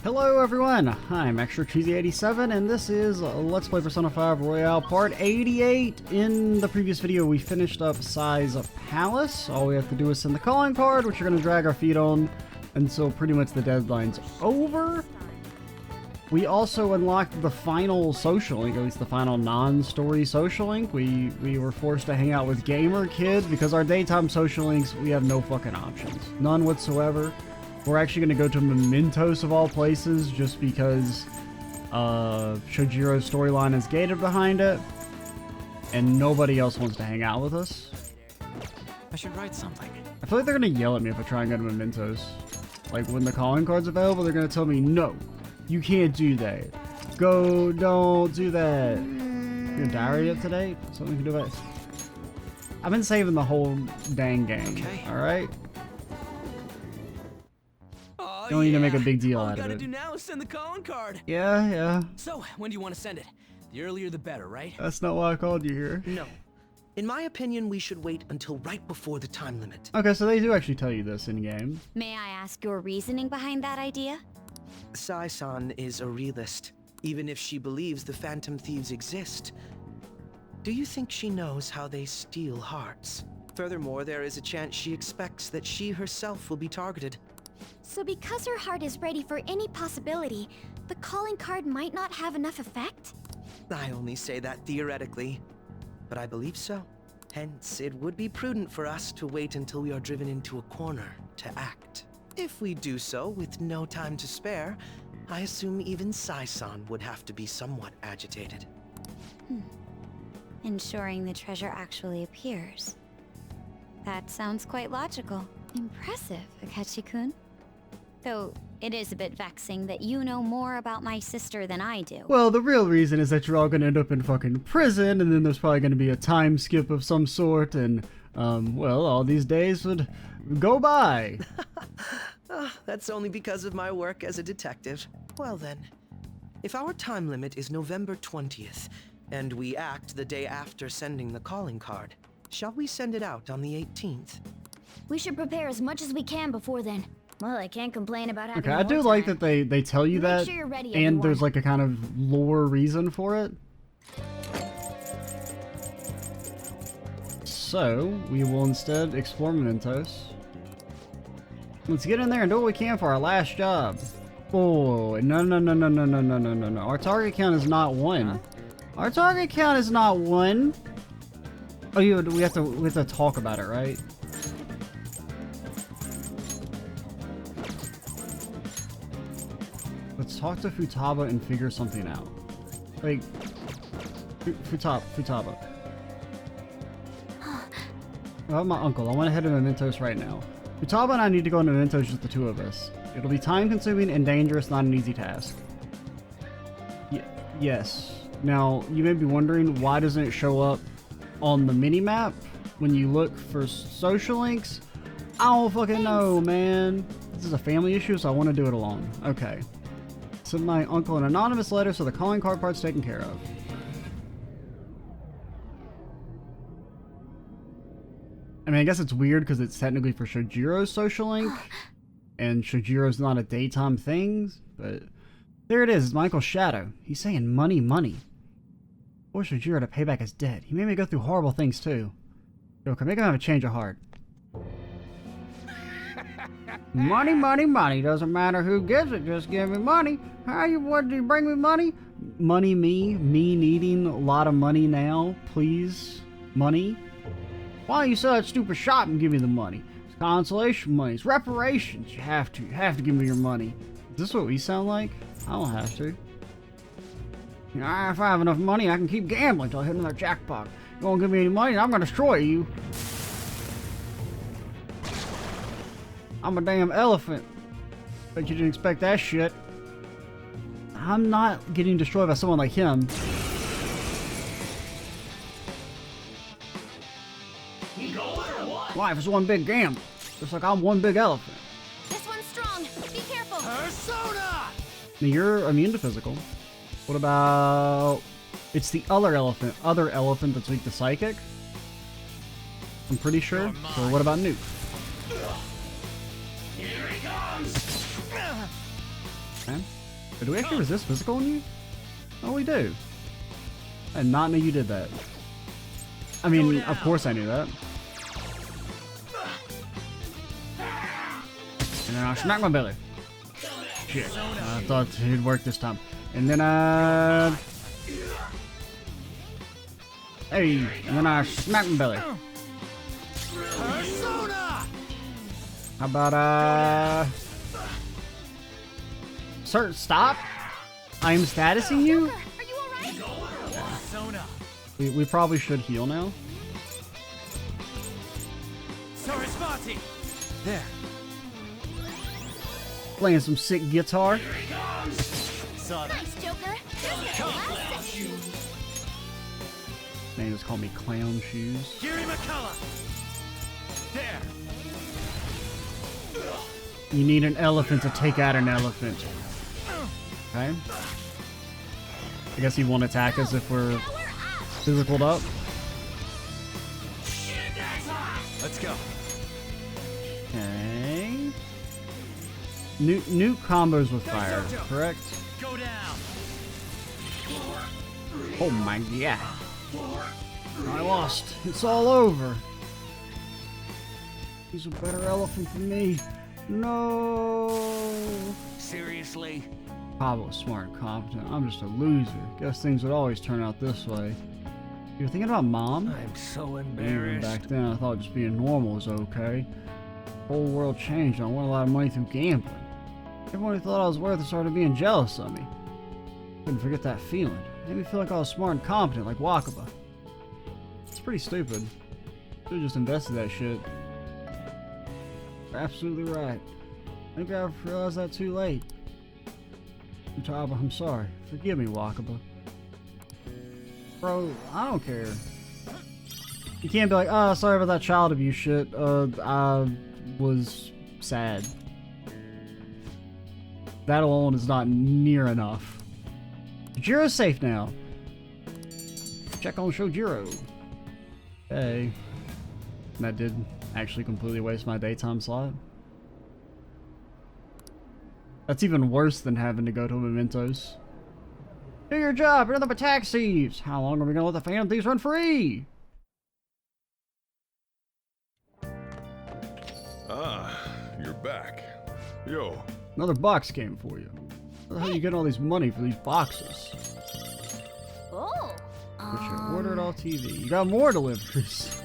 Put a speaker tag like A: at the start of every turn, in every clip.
A: Hello everyone, I'm Akechi and this is Let's Play Persona 5 Royale Part 88. In the previous video we finished up Sai's Palace. All we have to do is send the calling card, which we're going to drag our feet on until pretty much the deadline's over. We also unlocked the final social link, at least the final non-story social link. We were forced to hang out with Gamer Kid because our daytime social links, we have no fucking options. None whatsoever. We're actually going to go to Mementos of all places just because Shojiro's storyline is gated behind it. And nobody else wants to hang out with us.
B: I should write something.
A: I feel like they're going to yell at me if I try and go to Mementos. Like when the calling card's available, they're going to tell me, no, you can't do that. Go, don't do that. Your diary up to date? Something we can do about it. I've been saving the whole dang game. Okay. Alright? You don't need to make a big deal out of it.
B: All we gotta do now is send the calling card.
A: Yeah.
B: So, when do you want to send it? The earlier the better, right?
A: That's not why I called you here.
C: No. In my opinion, we should wait until right before the time limit.
A: Okay, so they do actually tell you this in-game.
D: May I ask your reasoning behind that idea?
C: Sai-san is a realist, even if she believes the Phantom Thieves exist. Do you think she knows how they steal hearts? Furthermore, there is a chance she expects that she herself will be targeted.
D: So because her heart is ready for any possibility, the calling card might not have enough effect?
C: I only say that theoretically, but I believe so. Hence, it would be prudent for us to wait until we are driven into a corner to act. If we do so with no time to spare, I assume even Sai-san would have to be somewhat agitated.
D: Ensuring the treasure actually appears. That sounds quite logical. Impressive, Akechi-kun. Though, it is a bit vexing that you know more about my sister than I do.
A: Well, the real reason is that you're all gonna end up in fucking prison, and then there's probably gonna be a time skip of some sort, and, well, all these days would go by.
C: That's only because of my work as a detective. Well then, if our time limit is November 20th, and we act the day after sending the calling card, shall we send it out on the 18th?
E: We should prepare as much as we can before then. Well, I can't complain about having
A: Okay, I do like that they tell you that,
E: sure you're ready,
A: and
E: everyone.
A: there's like a kind of lore reason for it. So, we will instead explore Mementos. Let's get in there and do what we can for our last job. Oh, no. Our target count is not 1. Our target count is not 1. Oh, we have to talk about it, right? Let's talk to Futaba and figure something out. Like, Futaba. Oh, my uncle. I want to head to Mementos right now. Futaba and I need to go into Mementos, just the two of us. It'll be time-consuming and dangerous, not an easy task. Yes. Now, you may be wondering, why doesn't it show up on the mini-map when you look for social links? I don't fucking know, man. This is a family issue, so I want to do it alone. Okay. Send my uncle an anonymous letter so the calling card part's taken care of. I mean, I guess it's weird because it's technically for Shojiro's social link, and Shojiro's not a daytime thing, but there it is. It's my uncle's shadow. He's saying money. Force Shojiro to pay back his debt. He made me go through horrible things too. Joker, make him have a change of heart. Money. Doesn't matter who gives it, just give me money. What, do you bring me money? Money, me needing a lot of money now, please. Money. Why don't you sell that stupid shop and give me the money? It's consolation money, it's reparations. You have to give me your money. Is this what we sound like? I don't have to. If I have enough money, I can keep gambling until I hit another jackpot. You won't give me any money, I'm gonna destroy you. I'm a damn elephant. Bet you didn't expect that shit. I'm not getting destroyed by someone like him. Life is one big gamble. Just like I'm one big elephant.
E: This one's strong. Be careful.
B: Persona!
A: Now you're immune to physical. What about... It's the other elephant that's weak to psychic? I'm pretty sure. So what about Nuke?
B: Here he comes!
A: Okay. But do we actually resist physical on you? Oh, we do. I did not know you did that. I mean, of course I knew that. And then I'll smack my belly. Shit. I thought it'd work this time. And then hey, and then I smack my belly.
B: Persona!
A: How about Sir, stop! I am statusing you?
E: Are you alright?
B: Persona!
A: We probably should heal now.
B: Sarasvati! There.
A: Playing some sick guitar.
B: Saw that.
E: Nice, Joker.
A: Man, just call me clown shoes.
B: Giri McCullough! There.
A: You need an elephant to take out an elephant. Okay. I guess he won't attack us if we're physicaled up.
B: Let's go.
A: Okay. New combos with fire, correct?
B: Go down.
A: Oh my god. I lost. It's all over. He's a better elephant than me. No.
B: Seriously?
A: Pablo was smart and competent. I'm just a loser. Guess things would always turn out this way. You're thinking about mom?
B: I'm so
A: Even
B: embarrassed.
A: back then, I thought just being normal was okay. The whole world changed. I won a lot of money through gambling. Everyone who thought I was worth it started being jealous of me. Couldn't forget that feeling. It made me feel like I was smart and competent, like Wakaba. It's pretty stupid. Should've just invested that shit. You're absolutely right. Maybe I realized that too late. Futaba, I'm sorry. Forgive me, Wakaba. Bro, I don't care. You can't be like, oh, sorry about that child abuse shit. I was sad. That alone is not near enough. Jiro's safe now. Check on Shojiro. Okay. That did actually completely waste my daytime slot. That's even worse than having to go to Mementos. Do your job, you're the tax thieves! How long are we gonna let the Phantom Thieves run free?
F: Ah, you're back. Yo,
A: Another box came for you. Where the hell are you getting all these money for these boxes?
E: Oh.
A: Which you ordered off TV. You got more deliveries.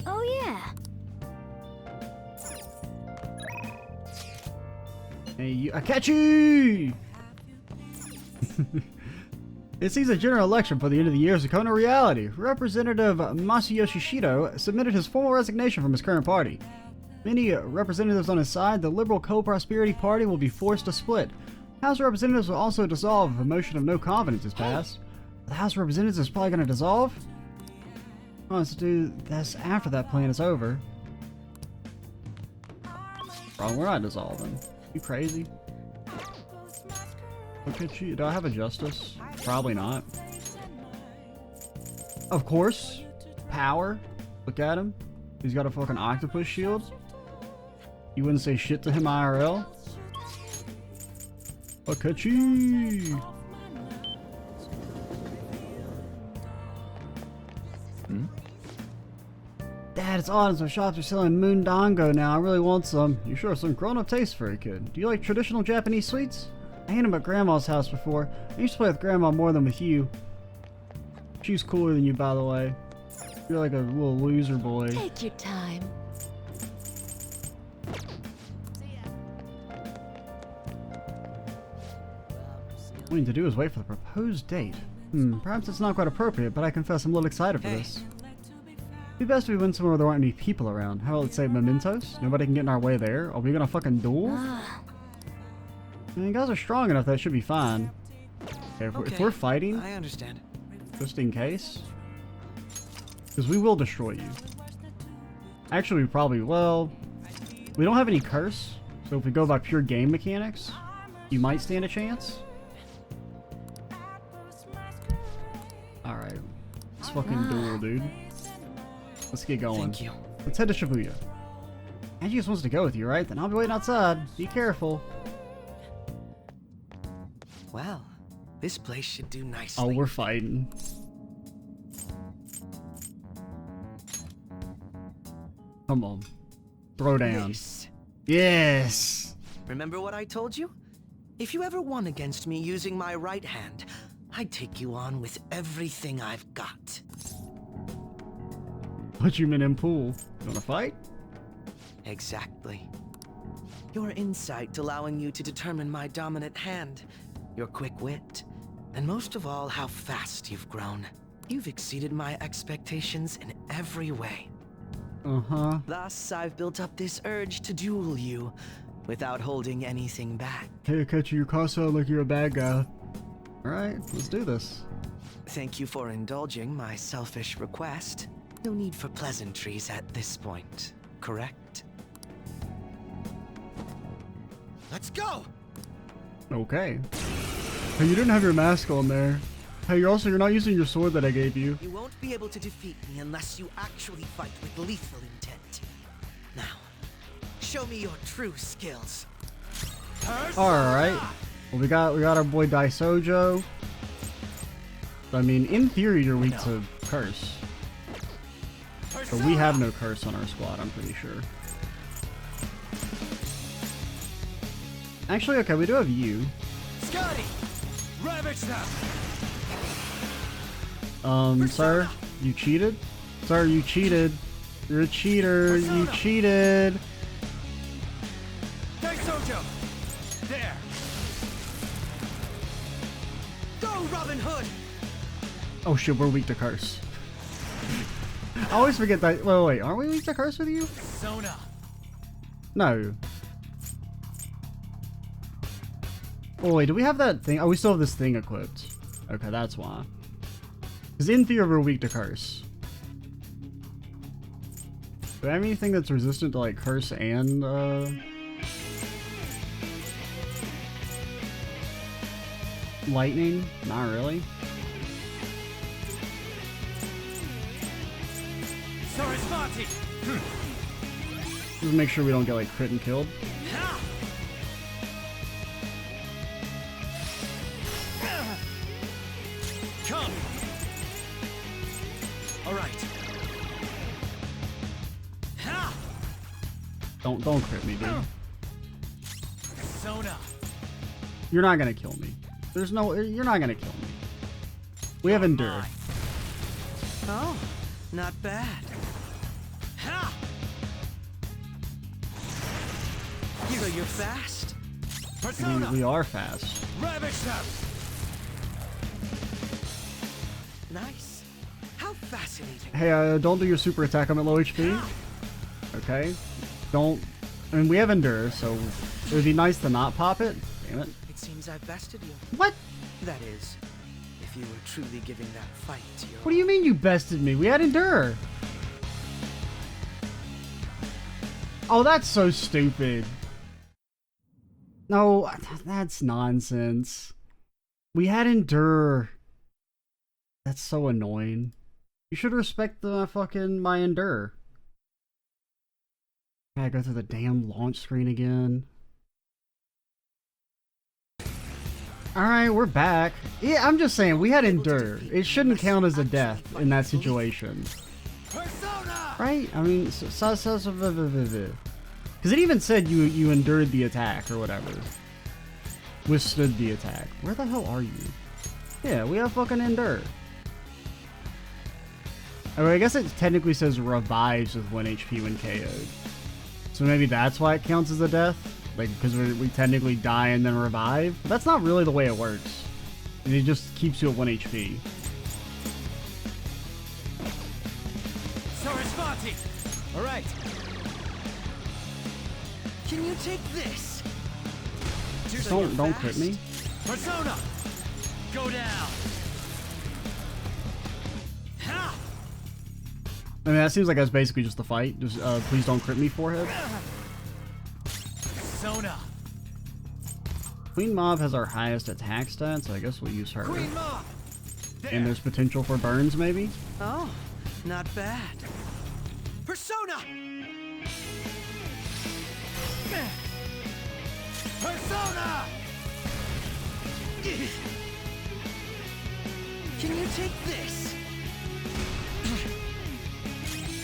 E: Oh yeah.
A: Hey, you Akechi! It seems a general election for the end of the year is becoming a reality. Representative Masayoshi Shido submitted his formal resignation from his current party. Many representatives on his side, the Liberal Co-Prosperity Party will be forced to split. House of Representatives will also dissolve if a motion of no confidence is passed. The House of Representatives is probably going to dissolve? Oh, let's do this after that plan is over. Wrong, we're not dissolving. You crazy? Look at you. Do I have a justice? Probably not. Of course. Power. Look at him. He's got a fucking octopus shield. You wouldn't say shit to him IRL? Akechi! Dad, it's autumn, so shops are selling Moondongo now. I really want some. You sure have some grown-up taste for a kid. Do you like traditional Japanese sweets? I ate them at Grandma's house before. I used to play with Grandma more than with you. She's cooler than you, by the way. You're like a little loser boy.
G: Take your time.
A: All we need to do is wait for the proposed date. Perhaps it's not quite appropriate, but I confess I'm a little excited for this. It'd be best if we went somewhere where there aren't any people around. How about, let's say, Mementos? Nobody can get in our way there. Are we gonna fucking duel? I mean, you guys are strong enough, that should be fine. Okay, if we're fighting,
C: I understand.
A: just in case. Because we will destroy you. Actually, we probably, well, we don't have any curse, so if we go by pure game mechanics, you might stand a chance. Alright. Let's fucking duel, dude. Let's get going.
C: Thank you.
A: Let's head to Shibuya. Akechi just wants to go with you, right? Then I'll be waiting outside. Be careful.
C: Well, this place should do nicely.
A: Oh, we're fighting. Come on. Throw down.
C: This.
A: Yes!
C: Remember what I told you? If you ever won against me using my right hand, I'd take you on with everything I've got.
A: Put you in pool. You wanna fight?
C: Exactly. Your insight allowing you to determine my dominant hand, your quick wit, and most of all, how fast you've grown. You've exceeded my expectations in every way.
A: Uh-huh.
C: Thus, I've built up this urge to duel you, without holding anything back.
A: Hey, Akechi, you kind of sound like you're a bad guy. Alright, let's do this.
C: Thank you for indulging my selfish request. No need for pleasantries at this point, correct? Let's go!
A: Okay. Hey, you didn't have your mask on there. Hey, you're not using your sword that I gave you.
C: You won't be able to defeat me unless you actually fight with lethal intent. Now, show me your true skills.
A: Alright. Well, we got our boy Daisojo. I mean, in theory, you're weak to curse. But we have no curse on our squad, I'm pretty sure. Actually, okay, we do have you.
B: Scotty! Ravage them!
A: Sir, you cheated? Sir, you cheated. You're a cheater. You cheated.
B: Daisojo! There!
C: Go, Robin Hood!
A: Oh shit, we're weak to curse. I always forget that. Wait, aren't we weak to curse with you?
B: Sona!
A: No. Oh wait, do we have that thing? Oh, we still have this thing equipped. Okay, that's why. Because in theory, we're weak to curse. Do I have anything that's resistant to like curse and lightning? Not really.
B: Sarasvati!
A: Just make sure we don't get like crit and killed.
B: Come! Alright.
A: Don't crit me, dude.
B: Sona!
A: You're not gonna kill me. You're not gonna kill me. We have endure.
C: Oh, not bad. So you're fast?
B: Persona!
A: We are fast.
B: Ravage them!
C: Nice. How fascinating.
A: Hey, don't do your super attack. I'm at low HP. Okay. Don't. I mean, we have endure, so it would be nice to not pop it. Damn it.
C: It seems I've bested you.
A: What?
C: That is, if you were truly giving that fight to your...
A: What do you mean you bested me? We had endure. Oh, that's so stupid. No, that's nonsense. We had endure. That's so annoying. You should respect the fucking my endure. Gotta go through the damn launch screen again. Alright, we're back. Yeah, I'm just saying, we had endure. It shouldn't count as a death in that situation.
B: Persona!
A: Right? I mean, because it even said you endured the attack or whatever. Withstood the attack. Where the hell are you? Yeah, we have fucking endure. I mean, I guess it technically says revives with 1 HP when KO'd. So maybe that's why it counts as a death? Like, because we technically die and then revive? But that's not really the way it works. It just keeps you at 1 HP.
B: Sarasvati! Alright.
C: Can you take this?
A: Don't crit me.
B: Persona! Go down! Ha!
A: I mean, that seems like that's basically just the fight. Just, please don't crit me, forehead.
B: Sona!
A: Queen Mob has our highest attack stat, so I guess we'll use her.
B: Queen Mob! There!
A: And there's potential for burns, maybe?
C: Oh, not bad. Persona!
B: Persona!
C: Can you take this?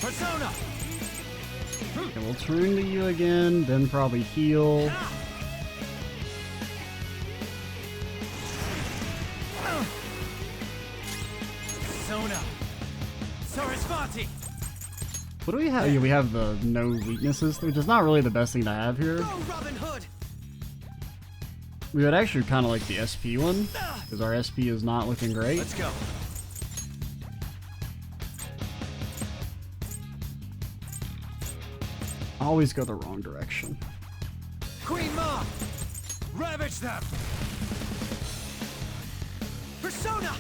B: Persona!
A: Okay, we'll turn to you again, then probably heal.
B: Persona! Sarasvati!
A: What do we have? Yeah, we have the no weaknesses, which is not really the best thing to have here.
C: Go, Robin Hood!
A: We would actually kind of like the SP one, because our SP is not looking great.
B: Let's go.
A: Always go the wrong direction.
B: Queen Ma! Ravage them!
C: Persona!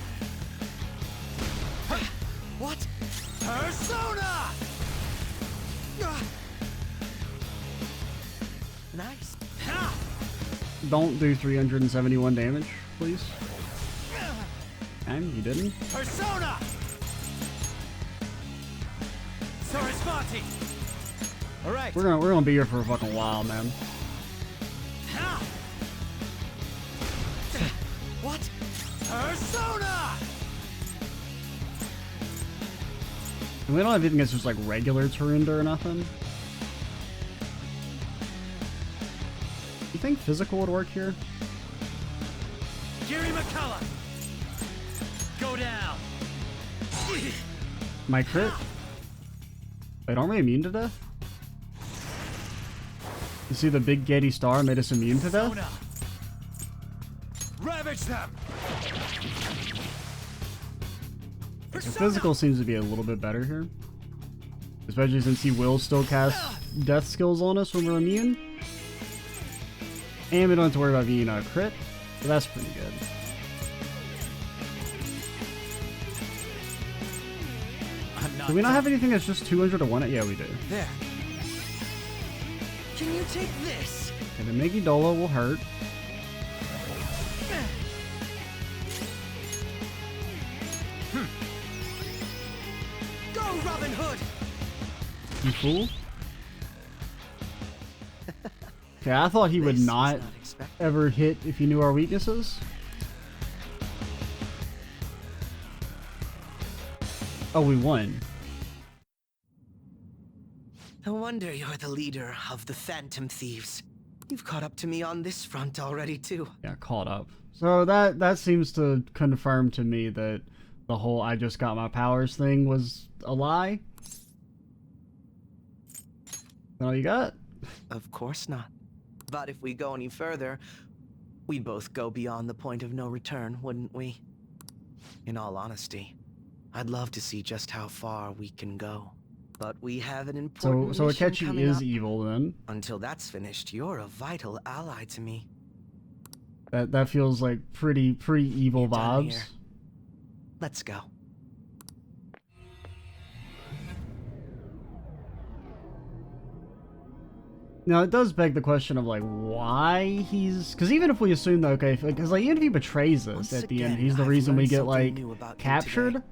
C: What?
B: Persona!
C: Nice.
B: Ha!
A: Don't do 371 damage, please. And you didn't.
B: Persona! Sarasvati! Alright.
A: We're gonna be here for a fucking while, man.
B: Ha!
C: What?
B: Persona!
A: And we don't have anything that's just like regular Turunda or nothing. You think physical would work here?
B: Gary McCullough! Go down!
A: My crit? Wait, aren't we immune to death? You see the big Getty star made us immune to death?
B: Persona! Ravage them!
A: The physical seems to be a little bit better here. Especially since he will still cast death skills on us when we're immune. And we don't have to worry about being a crit. So that's pretty good. Do we not have anything that's just 200 to 1 it? Yeah, we do.
C: There. Can you take this?
A: And the Megidola will hurt.
C: Go, Robin Hood!
A: You fool. Okay, I thought he would
C: This was
A: not
C: expected.
A: ever hit if he knew our weaknesses. Oh, we won.
C: No wonder you're the leader of the Phantom Thieves. You've caught up to me on this front already, too.
A: Yeah, caught up. So that seems to confirm to me that the whole I just got my powers thing was a lie. That all you got?
C: Of course not. But if we go any further, we'd both go beyond the point of no return, wouldn't we? In all honesty, I'd love to see just how far we can go. But we have an important
A: So
C: mission
A: Akechi
C: coming
A: is
C: up.
A: evil then.
C: Until that's finished, you're a vital ally to me.
A: That feels like pretty evil
C: You're done
A: vibes.
C: here. Let's go.
A: Now it does beg the question of like why he's, because even if we assume that okay, because like even if he betrays us
C: Once
A: at the end,
C: again,
A: he's the
C: I've
A: reason we
C: learned
A: get
C: something
A: like
C: new about you
A: captured.
C: today.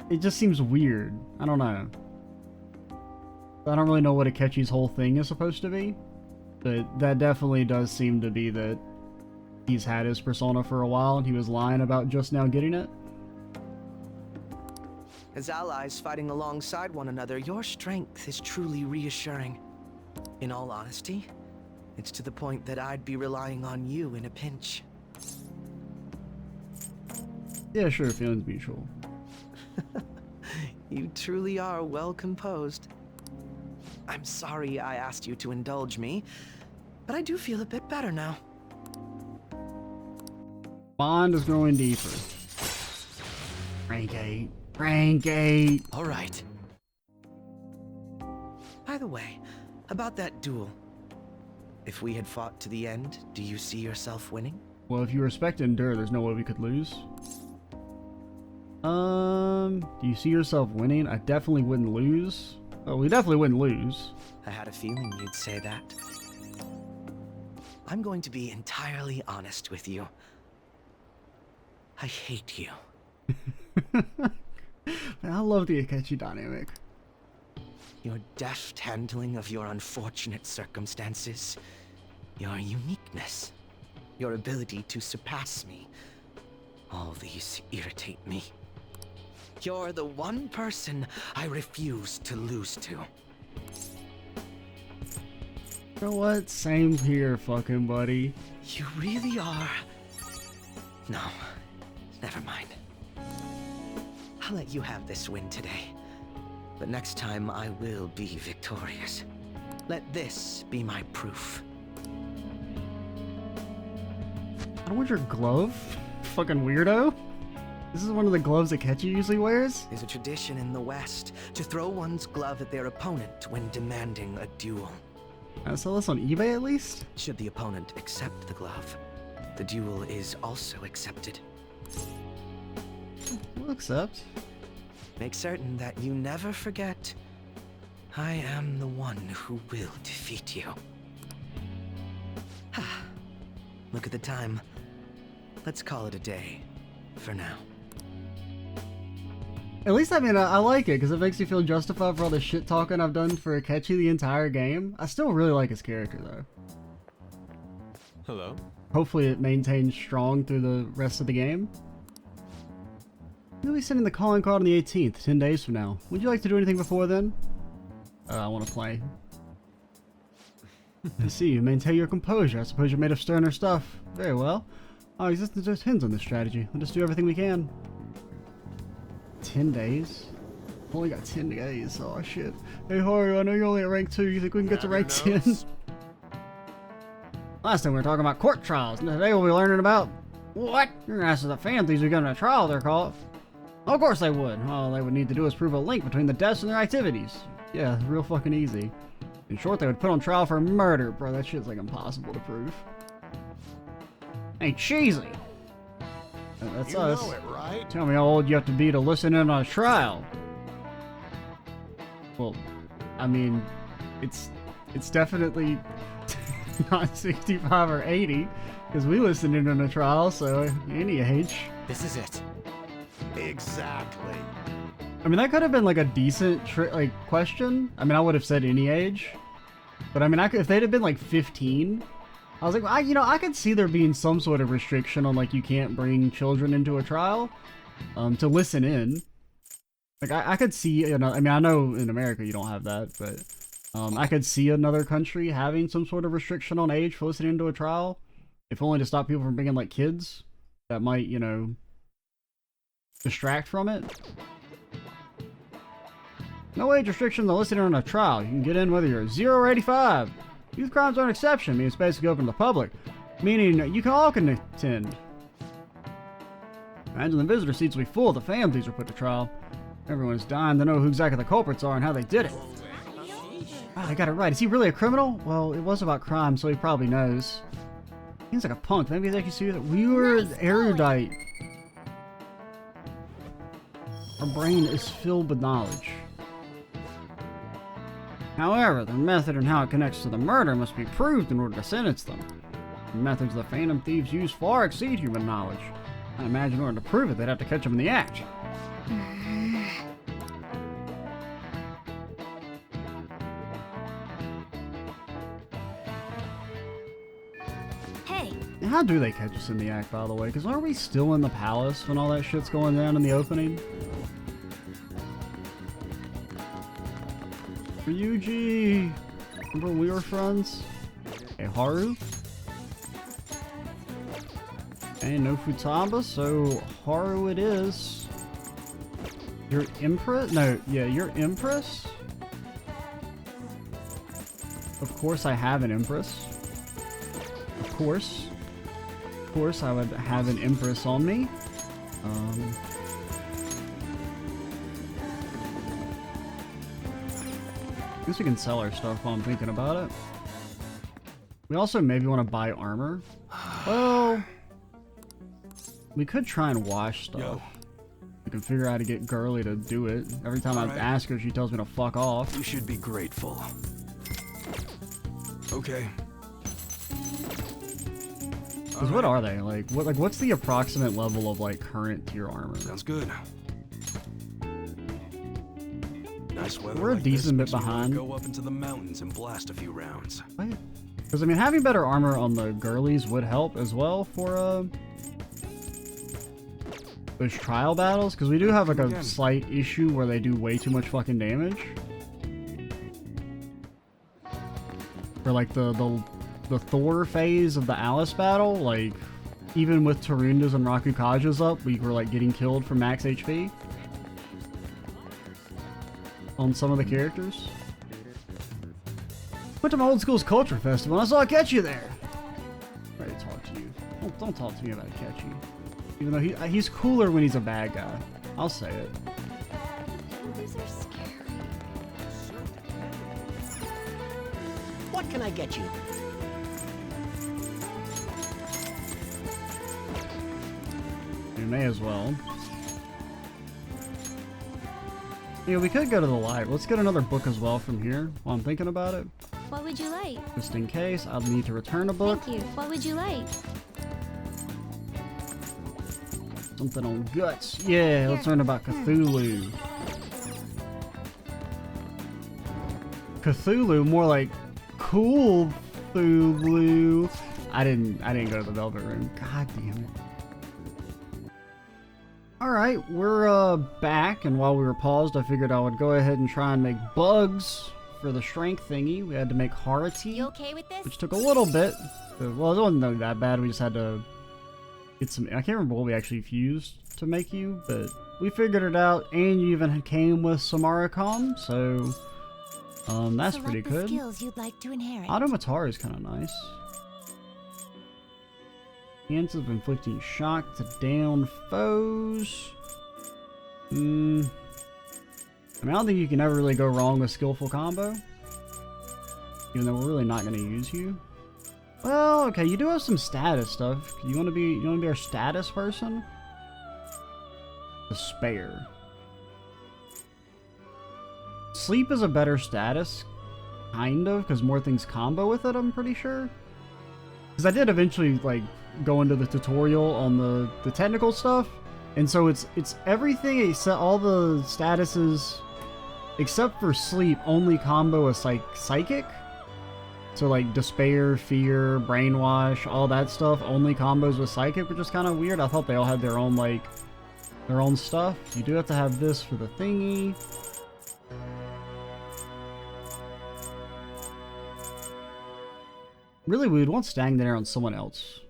A: It just seems weird. I don't know. I don't really know what Akechi's whole thing is supposed to be, but that definitely does seem to be that he's had his persona for a while and he was lying about just now getting it.
C: As allies fighting alongside one another, your strength is truly reassuring. In all honesty, it's to the point that I'd be relying on you in a pinch.
A: Yeah, sure, feelings mutual.
C: You truly are well composed. I'm sorry I asked you to indulge me, but I do feel a bit better now.
A: Bond is growing deeper. Rank 8. Rank 8.
C: All right. By the way, about that duel. If we had fought to the end, do you see yourself winning?
A: Well, if you respect Endure, there's no way we could lose. Do you see yourself winning? I definitely wouldn't lose. Oh, we definitely wouldn't lose.
C: I had a feeling you'd say that. I'm going to be entirely honest with you. I hate you.
A: I love the Akechi dynamic.
C: Your deft handling of your unfortunate circumstances. Your uniqueness. Your ability to surpass me. All these irritate me. You're the one person I refuse to lose to.
A: You know what? Same here, fucking buddy.
C: You really are... No, never mind. I'll let you have this win today. But next time I will be victorious. Let this be my proof.
A: I don't want your glove, fucking weirdo. This is one of the gloves Akechi usually wears.
C: There's a tradition in the West to throw one's glove at their opponent when demanding a duel.
A: I sell this on eBay at least?
C: Should the opponent accept the glove, the duel is also accepted.
A: We'll accept.
C: Make certain that you never forget, I am the one who will defeat you. Look at the time. Let's call it a day, for now.
A: At least, I mean, I like it, because it makes me feel justified for all the shit talking I've done for Akechi the entire game. I still really like his character, though.
F: Hello?
A: Hopefully it maintains strong through the rest of the game. We'll be sending the calling card on the 18th, 10 days from now. Would you like to do anything before then? I want to play. I see you maintain your composure. I suppose you're made of sterner stuff. Very well. Our existence just hinges on this strategy. Let us do everything we can. 10 days? I've only got 10 days. Oh shit. Hey Haru, I know you're only at rank 2. You think we can get to rank 10? Last time we were talking about court trials, and today we'll be learning about... What? You're gonna ask if the fan thieves are going to a trial, they're called. Of course they would. All they would need to do is prove a link between the deaths and their activities. Yeah, real fucking easy. In short, they would put on trial for murder. Bro, that shit's like impossible to prove. Hey, cheesy! That's us.
F: You know it, right?
A: Tell me how old you have to be to listen in on a trial. Well, I mean, it's definitely not 65 or 80, because we listen in on a trial, so any age.
B: This is it.
F: Exactly.
A: I mean, that could have been like a decent question. I mean, I would have said any age, but I mean, if they'd have been like 15, I was like, I could see there being some sort of restriction on like you can't bring children into a trial, to listen in. Like I could see, I mean, I know in America you don't have that, but I could see another country having some sort of restriction on age for listening to a trial, if only to stop people from bringing like kids that might, distract from it. No age restrictions on listening on a trial. You can get in whether you're 0 or 85. Youth crimes are an exception, meaning it's basically open to the public, meaning you can all can attend. Imagine the visitor seats will be full if the families are put to trial. Everyone's dying to know who exactly the culprits are and how they did it. Wow, I got it right. Is he really a criminal? Well, it was about crime, so he probably knows. Seems like a punk. Maybe they can see that we were erudite. Our brain is filled with knowledge. However, the method and how it connects to the murder must be proved in order to sentence them. The methods the Phantom Thieves use far exceed human knowledge. I imagine in order to prove it, they'd have to catch them in the act.
E: Hey,
A: How do they catch us in the act, by the way? Because aren't we still in the palace when all that shit's going down in the opening? Ryuji! Remember when we were friends? Hey, Haru? And no Futaba, so Haru it is. Your Empress? No, yeah, your Empress? Of course I have an Empress. Of course. Of course I would have an Empress on me. I guess we can sell our stuff while I'm thinking about it. We also maybe want to buy armor. Well, we could try and wash stuff.
F: Yo.
A: We can figure out how to get Girly to do it. Every time I ask her, she tells me to fuck off.
F: You should be grateful. Okay.
A: Because what are they? What's the approximate level of like current tier armor?
F: Sounds good. Nice weather
A: We're a
F: like this
A: decent bit
F: makes me wanna
A: behind.
F: Go up into the mountains and blast a few rounds.
A: Because, I mean, having better armor on the girlies would help as well for, those trial battles. Because we do have, like, a slight issue where they do way too much fucking damage. For, like, the Thor phase of the Alice battle, like, even with Tarundas and Rakukajas up, we were, like, getting killed from max HP. On some of the characters. Went to my old school's culture festival and I saw Akechi there. I'm ready to talk to you. Don't talk to me about Akechi. Even though he's cooler when he's a bad guy. I'll say it.
D: These are scary.
G: What can I get you?
A: We may as well. Yeah, we could go to the library. Let's get another book as well from here while I'm thinking about it.
D: What would you like?
A: Just in case, I'll need to return a book.
D: Thank you. What would you like?
A: Something on guts. Yeah, let's learn about Cthulhu. Cthulhu, more like cool Cthulhu. I didn't go to the Velvet Room. God damn it. Alright, we're back, and while we were paused, I figured I would go ahead and try and make bugs for the strength thingy. We had to make Harati,
E: You okay with this?
A: which took a little bit. Well, it wasn't that bad, we just had to get some... I can't remember what we actually fused to make you, but we figured it out, and you even came with some Aracom, so that's pretty good.
E: Skills you'd like to inherit.
A: Automatari is kind of nice. Chance of inflicting shock to down foes. I mean, I don't think you can ever really go wrong with skillful combo. Even though we're really not going to use you. Well, okay, you do have some status stuff. You want to be our status person? Despair. Sleep is a better status, kind of, because more things combo with it, I'm pretty sure. Because I did eventually, like, go into the tutorial on the technical stuff, and so it's everything except all the statuses except for sleep only combo a psychic. So like despair, fear, brainwash, all that stuff only combos with psychic, which is kind of weird. I thought they all had their own stuff. You do have to have this for the thingy. Really, we would want Stang there on someone else.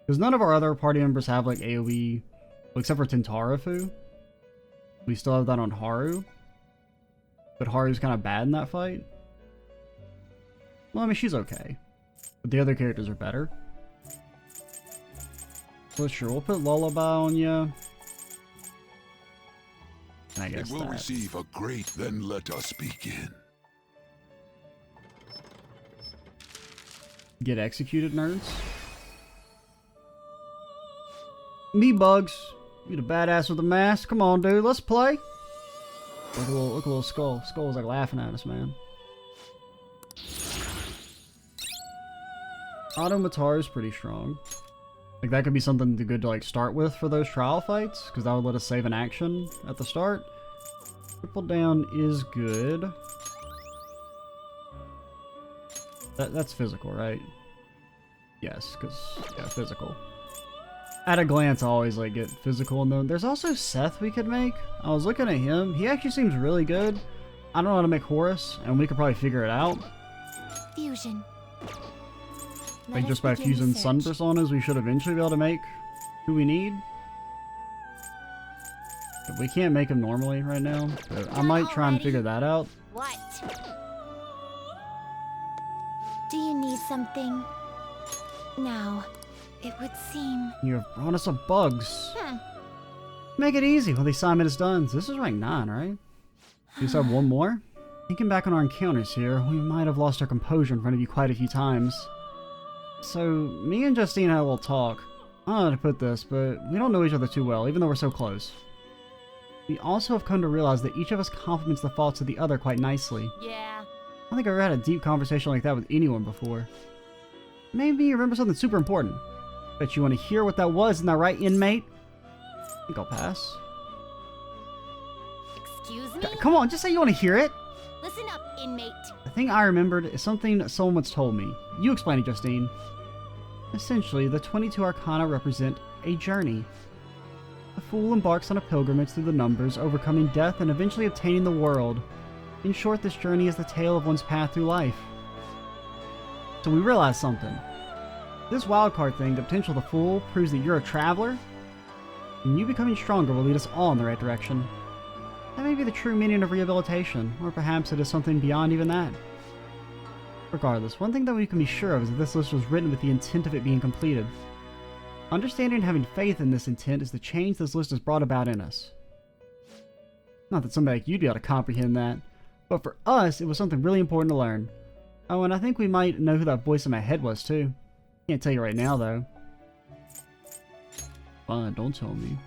A: Because none of our other party members have, like, AoE, well, except for Tentarafu. We still have that on Haru. But Haru's kind of bad in that fight. Well, I mean, she's okay. But the other characters are better. So sure, we'll put Lullaby on you. I guess
H: it will
A: that.
H: receive a great, then let us begin.
A: Get executed, nerds. Me Bugs, you the badass with the mask. Come on, dude, let's play. Look at little Skull. Skull was like laughing at us, man. Automatar is pretty strong. Like that could be something good to like start with for those trial fights, because that would let us save an action at the start. Triple down is good. That's physical, right? Yes, because yeah, physical. At a glance, I always like get physical, and then there's also Seth we could make. I was looking at him. He actually seems really good. I don't know how to make Horus, and we could probably figure it out.
E: Fusion.
A: Like just by fusing Sun Personas, we should eventually be able to make who we need. But we can't make him normally right now. But I might try and figure that out.
E: What? Do you need something? Now, it would seem...
A: You have brought us up bugs.
E: Hmm.
A: Make it easy while the assignment is done. This is rank 9, right? We just have one more? Thinking back on our encounters here, we might have lost our composure in front of you quite a few times. So, me and Justine had a little talk. I don't know how to put this, but we don't know each other too well, even though we're so close. We also have come to realize that each of us complements the faults of the other quite nicely.
E: Yeah.
A: I don't think I've ever had a deep conversation like that with anyone before. Maybe you remember something super important. Bet you want to hear what that was, isn't that right, inmate? I think I'll pass.
E: Excuse me?
A: Come on, just say you want to hear it.
E: Listen up, inmate.
A: The thing I remembered is something someone once told me. You explain it, Justine. Essentially, the 22 Arcana represent a journey. The fool embarks on a pilgrimage through the numbers, overcoming death and eventually obtaining the world. In short, this journey is the tale of one's path through life. So we realized something. This wildcard thing, the potential of the fool, proves that you're a traveler, and you becoming stronger will lead us all in the right direction. That may be the true meaning of rehabilitation, or perhaps it is something beyond even that. Regardless, one thing that we can be sure of is that this list was written with the intent of it being completed. Understanding and having faith in this intent is the change this list has brought about in us. Not that somebody like you'd be able to comprehend that, but for us, it was something really important to learn. Oh, and I think we might know who that voice in my head was, too. Can't tell you right now, though. Fine, don't tell me.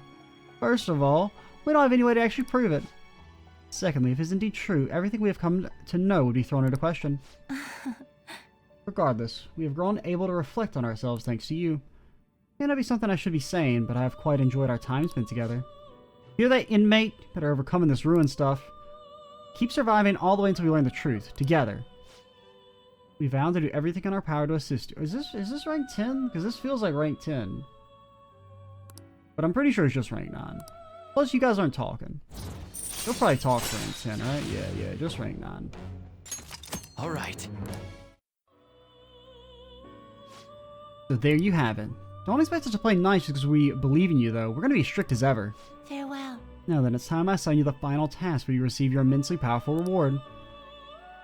A: First of all, we don't have any way to actually prove it. Secondly, if it's indeed true, everything we have come to know would be thrown into question. Regardless, we have grown able to reflect on ourselves thanks to you. May not be something I should be saying, but I have quite enjoyed our time spent together. Hear that, inmate? Better overcoming this ruin stuff. Keep surviving all the way until we learn the truth, together. We vow to do everything in our power to assist you. Is this rank 10? Because this feels like rank 10. But I'm pretty sure it's just rank 9. Plus, you guys aren't talking. You'll probably talk for rank 10, right? Yeah, just rank 9.
B: Alright.
A: So there you have it. Don't expect us to play nice just because we believe in you, though. We're going to be strict as ever.
E: Farewell.
A: Now then, it's time I assign you the final task where you receive your immensely powerful reward.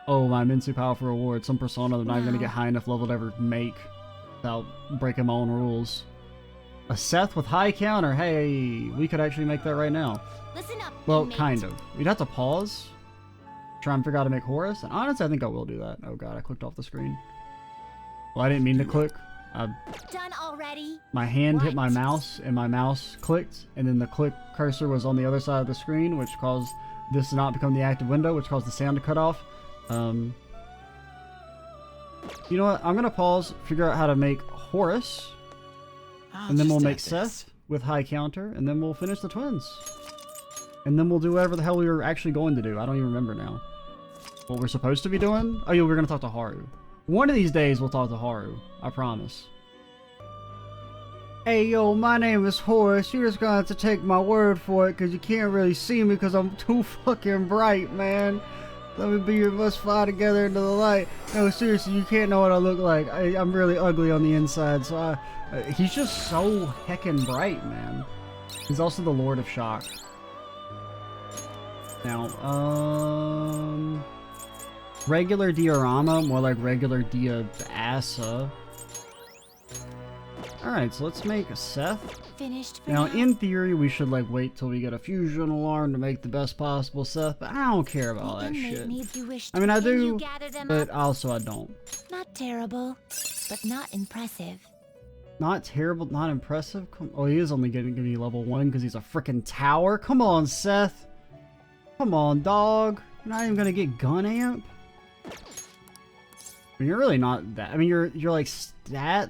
A: Oh, my immensely powerful reward. Some persona they're not even going to get high enough level to ever make without breaking my own rules. A Seth with high counter. Hey, we could actually make that right now.
E: Listen up,
A: Well,
E: inmate.
A: kind of. We'd have to pause, try and figure out how to make Horus, and honestly, I think I will do that. Oh god, I clicked off the screen. Well, I didn't mean to click.
E: Done already?
A: My hand hit my
E: What?
A: mouse, and my mouse clicked, and then the click cursor was on the other side of the screen, which caused this to not become the active window, which caused the sound to cut off. You know what? I'm gonna pause, figure out how to make Horus, and then we'll make Seth with high counter, and then we'll finish the twins. And then we'll do whatever the hell we were actually going to do. I don't even remember now. What we're supposed to be doing? Oh yeah, we're gonna talk to Haru. One of these days we'll talk to Haru. I promise. Hey yo, my name is Horus. You're just gonna have to take my word for it because you can't really see me because I'm too fucking bright, man. Let me be your must fly together into the light. No, seriously, you can't know what I look like. I'm really ugly on the inside, so he's just so heckin' bright, man. He's also the Lord of Shock. Now, regular diorama, more like regular diabasa. Alright, so let's make a Seth.
E: Finished for
A: Now,
E: now?
A: in theory, we should like wait till we get a fusion alarm to make the best possible Seth, but I don't care about all
E: The
A: that
E: inmate
A: shit.
E: needs you wish
A: I mean, I
E: Can you
A: do,
E: gather them
A: but
E: up?
A: also I don't.
E: Not terrible, but not impressive.
A: Not terrible, not impressive. Oh, he is only getting to be level 1 because he's a freaking tower. Come on, Seth. Come on, dog. You're not even gonna get gun amp. I mean, you're really not that. I mean, you're like stat.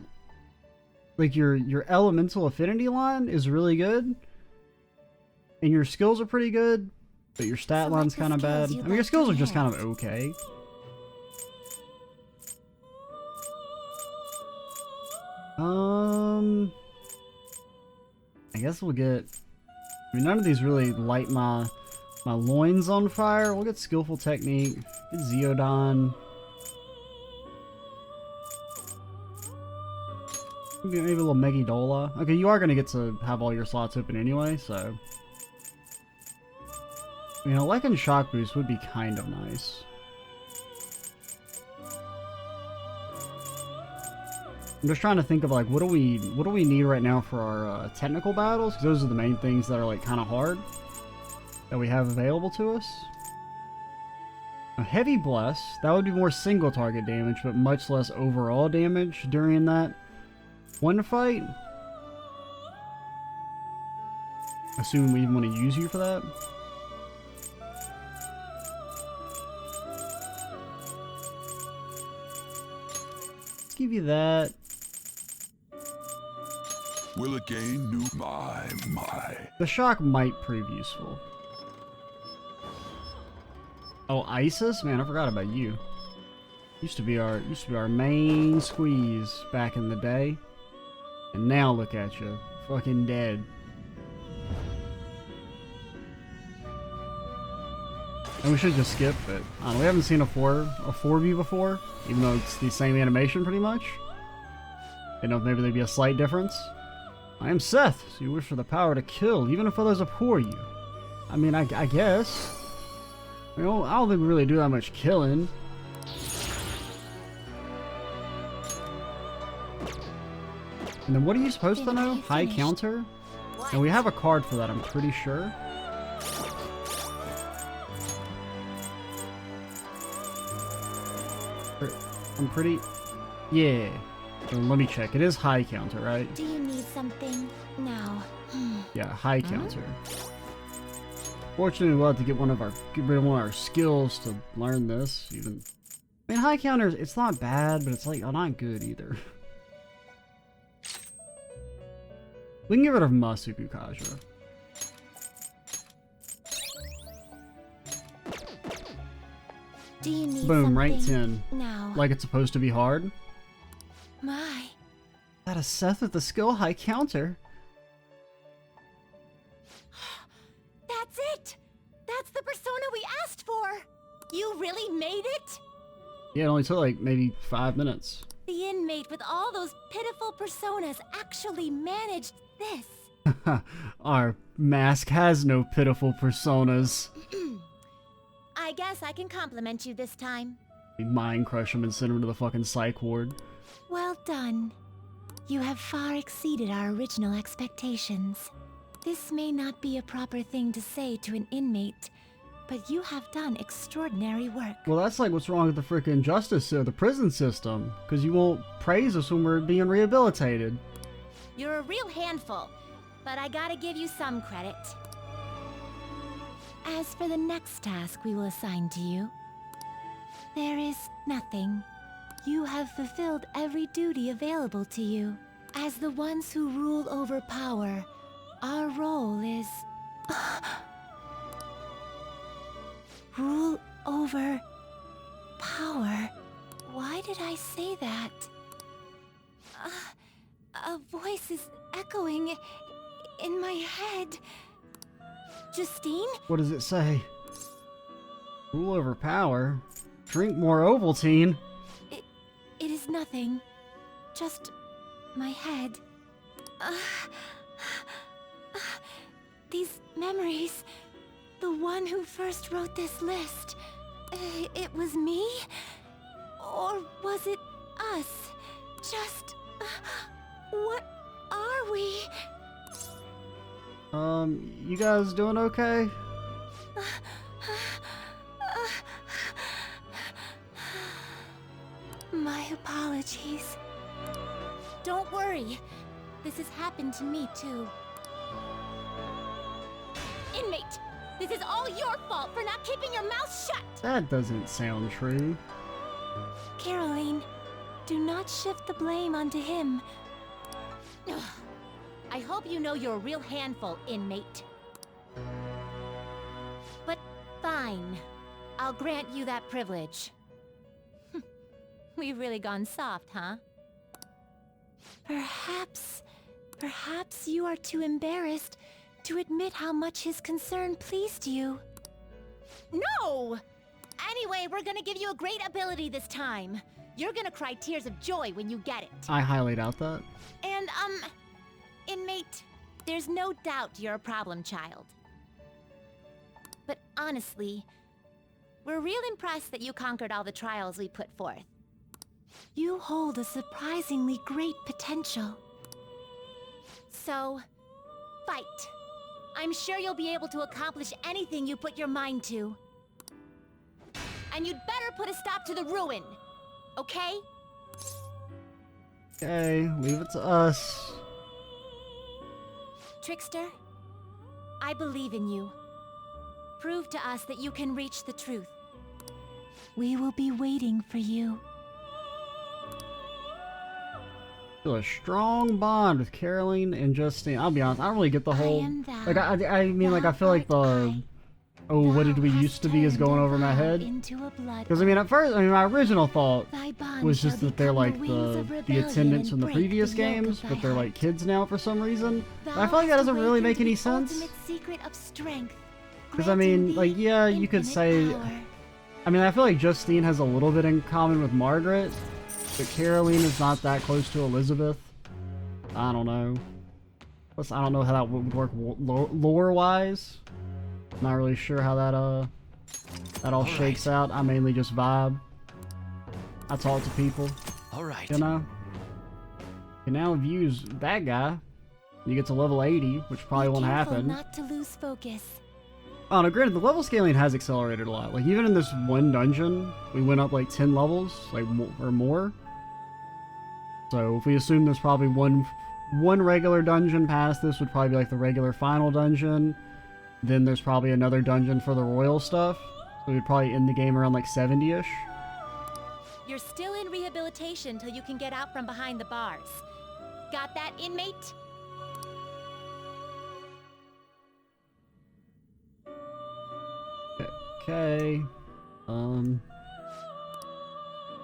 A: Like your elemental affinity line is really good, and your skills are pretty good, but your stat
E: Select
A: line's
E: the
A: kind of bad.
E: skills
A: I
E: you'd
A: mean, your
E: like
A: skills
E: to
A: are just kind of
E: enhance.
A: okay. I guess we'll get. I mean, none of these really light my loins on fire. We'll get skillful technique, get Zeodon. Maybe a little Megidola. Okay, you are going to get to have all your slots open anyway, so... I mean, a Lycan Shock Boost would be kind of nice. I'm just trying to think of, like, what do we need right now for our technical battles? Because those are the main things that are, like, kind of hard that we have available to us. A Heavy Bless, that would be more single target damage, but much less overall damage during that one fight. Assuming we even want to use you for that. Let's give you that.
H: Will it gain new? My.
A: The shock might prove useful. Oh, Isis? Man, I forgot about you. Used to be our main squeeze back in the day. And now look at you. Fucking dead. And we should just skip, but I don't know, we haven't seen a 4v before, even though it's the same animation pretty much. You know, maybe there'd be a slight difference. I am Seth, so you wish for the power to kill, even if others abhor you. I mean, I guess. I don't think we really do that much killing. And then what are you supposed to know? High counter? And we have a card for that, I'm pretty sure. I'm pretty... Yeah. So let me check. It is high counter, right?
E: Do you need something now?
A: Yeah, high counter. Fortunately, we'll have to get rid of one of our skills to learn this. Even, I mean, high counter, it's not bad, but it's like not good either. We can get rid of Masuku Kaja.
E: Do you need
A: Boom, rank
E: something
A: 10.
E: now?
A: Like it's supposed to be hard.
E: My.
A: That is Seth with the skill high counter.
E: That's it! That's the persona we asked for! You really made it?
A: Yeah, it only took like maybe 5 minutes.
E: The inmate with all those pitiful personas actually managed this.
A: Our mask has no pitiful personas.
E: I guess I can compliment you this time.
A: We mind crush him and send him to the fucking psych ward.
E: Well done. You have far exceeded our original expectations. This may not be a proper thing to say to an inmate, but you have done extraordinary work.
A: Well, that's like what's wrong with the freaking the prison system, because you won't praise us when we're being rehabilitated.
E: You're a real handful, but I gotta give you some credit. As for the next task we will assign to you, there is nothing. You have fulfilled every duty available to you. As the ones who rule over power, our role is... rule over... power. Why did I say that? A voice is echoing in my head. Justine?
A: What does it say? Rule over power? Drink more Ovaltine?
E: It is nothing. Just my head. These memories. The one who first wrote this list. It was me? Or was it us? Just... what are we?
A: You guys doing okay?
E: My apologies. Don't worry. This has happened to me too. Inmate, this is all your fault for not keeping your mouth shut!
A: That doesn't sound true.
E: Caroline, do not shift the blame onto him. I hope you know you're a real handful, inmate. But fine. I'll grant you that privilege. We've really gone soft, huh? Perhaps you are too embarrassed to admit how much his concern pleased you. No! Anyway, we're gonna give you a great ability this time. You're gonna cry tears of joy when you get it.
A: I highly doubt that.
E: And, inmate, there's no doubt you're a problem child. But honestly, we're real impressed that you conquered all the trials we put forth. You hold a surprisingly great potential. So, fight. I'm sure you'll be able to accomplish anything you put your mind to. And you'd better put a stop to the ruin, okay?
A: Okay, leave it to us.
E: Trickster, I believe in you. Prove to us that you can reach the truth. We will be waiting for you.
A: Feel a strong bond with Caroline and Justine. I'll be honest, I don't really get the whole...
E: I am that.
A: Like, I mean, like, I feel like the oh, what did we used to be is going over my head? Because I mean, at first, I mean, my original thought was just that they're like the attendants from the previous games, but they're like kids now for some reason. But I feel like that doesn't really make any sense. Because I mean, like, yeah, you could say. I mean, I feel like Justine has a little bit in common with Margaret, but Caroline is not that close to Elizabeth. I don't know. Plus, I don't know how that would work lore-wise. Not really sure how that all shakes out. I mainly just vibe. I talk to people.
B: All right.
A: You know? You now use that guy. You get to level 80, which probably won't happen.
E: Not to lose focus.
A: Oh, no, granted, the level scaling has accelerated a lot. Like, even in this one dungeon, we went up like 10 levels, like, or more. So, if we assume there's probably one regular dungeon past this, would probably be like the regular final dungeon. Then there's probably another dungeon for the royal stuff. So we'd probably end the game around like 70-ish.
E: You're still in rehabilitation till you can get out from behind the bars. Got that, inmate?
A: Okay.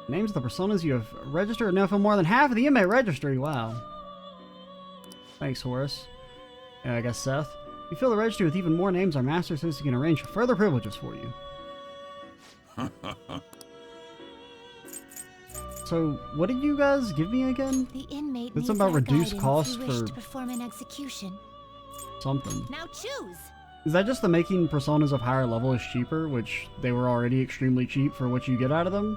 A: Names of the personas you have registered now for more than half of the inmate registry. Wow. Thanks, Horace. And I guess Seth. You fill the registry with even more names our master says he can arrange further privileges for you. So, what did you guys give me again?
E: The inmate
A: it's
E: needs
A: about
E: our
A: reduced
E: guidance
A: cost
E: if you wish
A: for
E: to perform an execution.
A: Something.
E: Now choose.
A: Is that just the making personas of higher level is cheaper, which they were already extremely cheap for what you get out of them?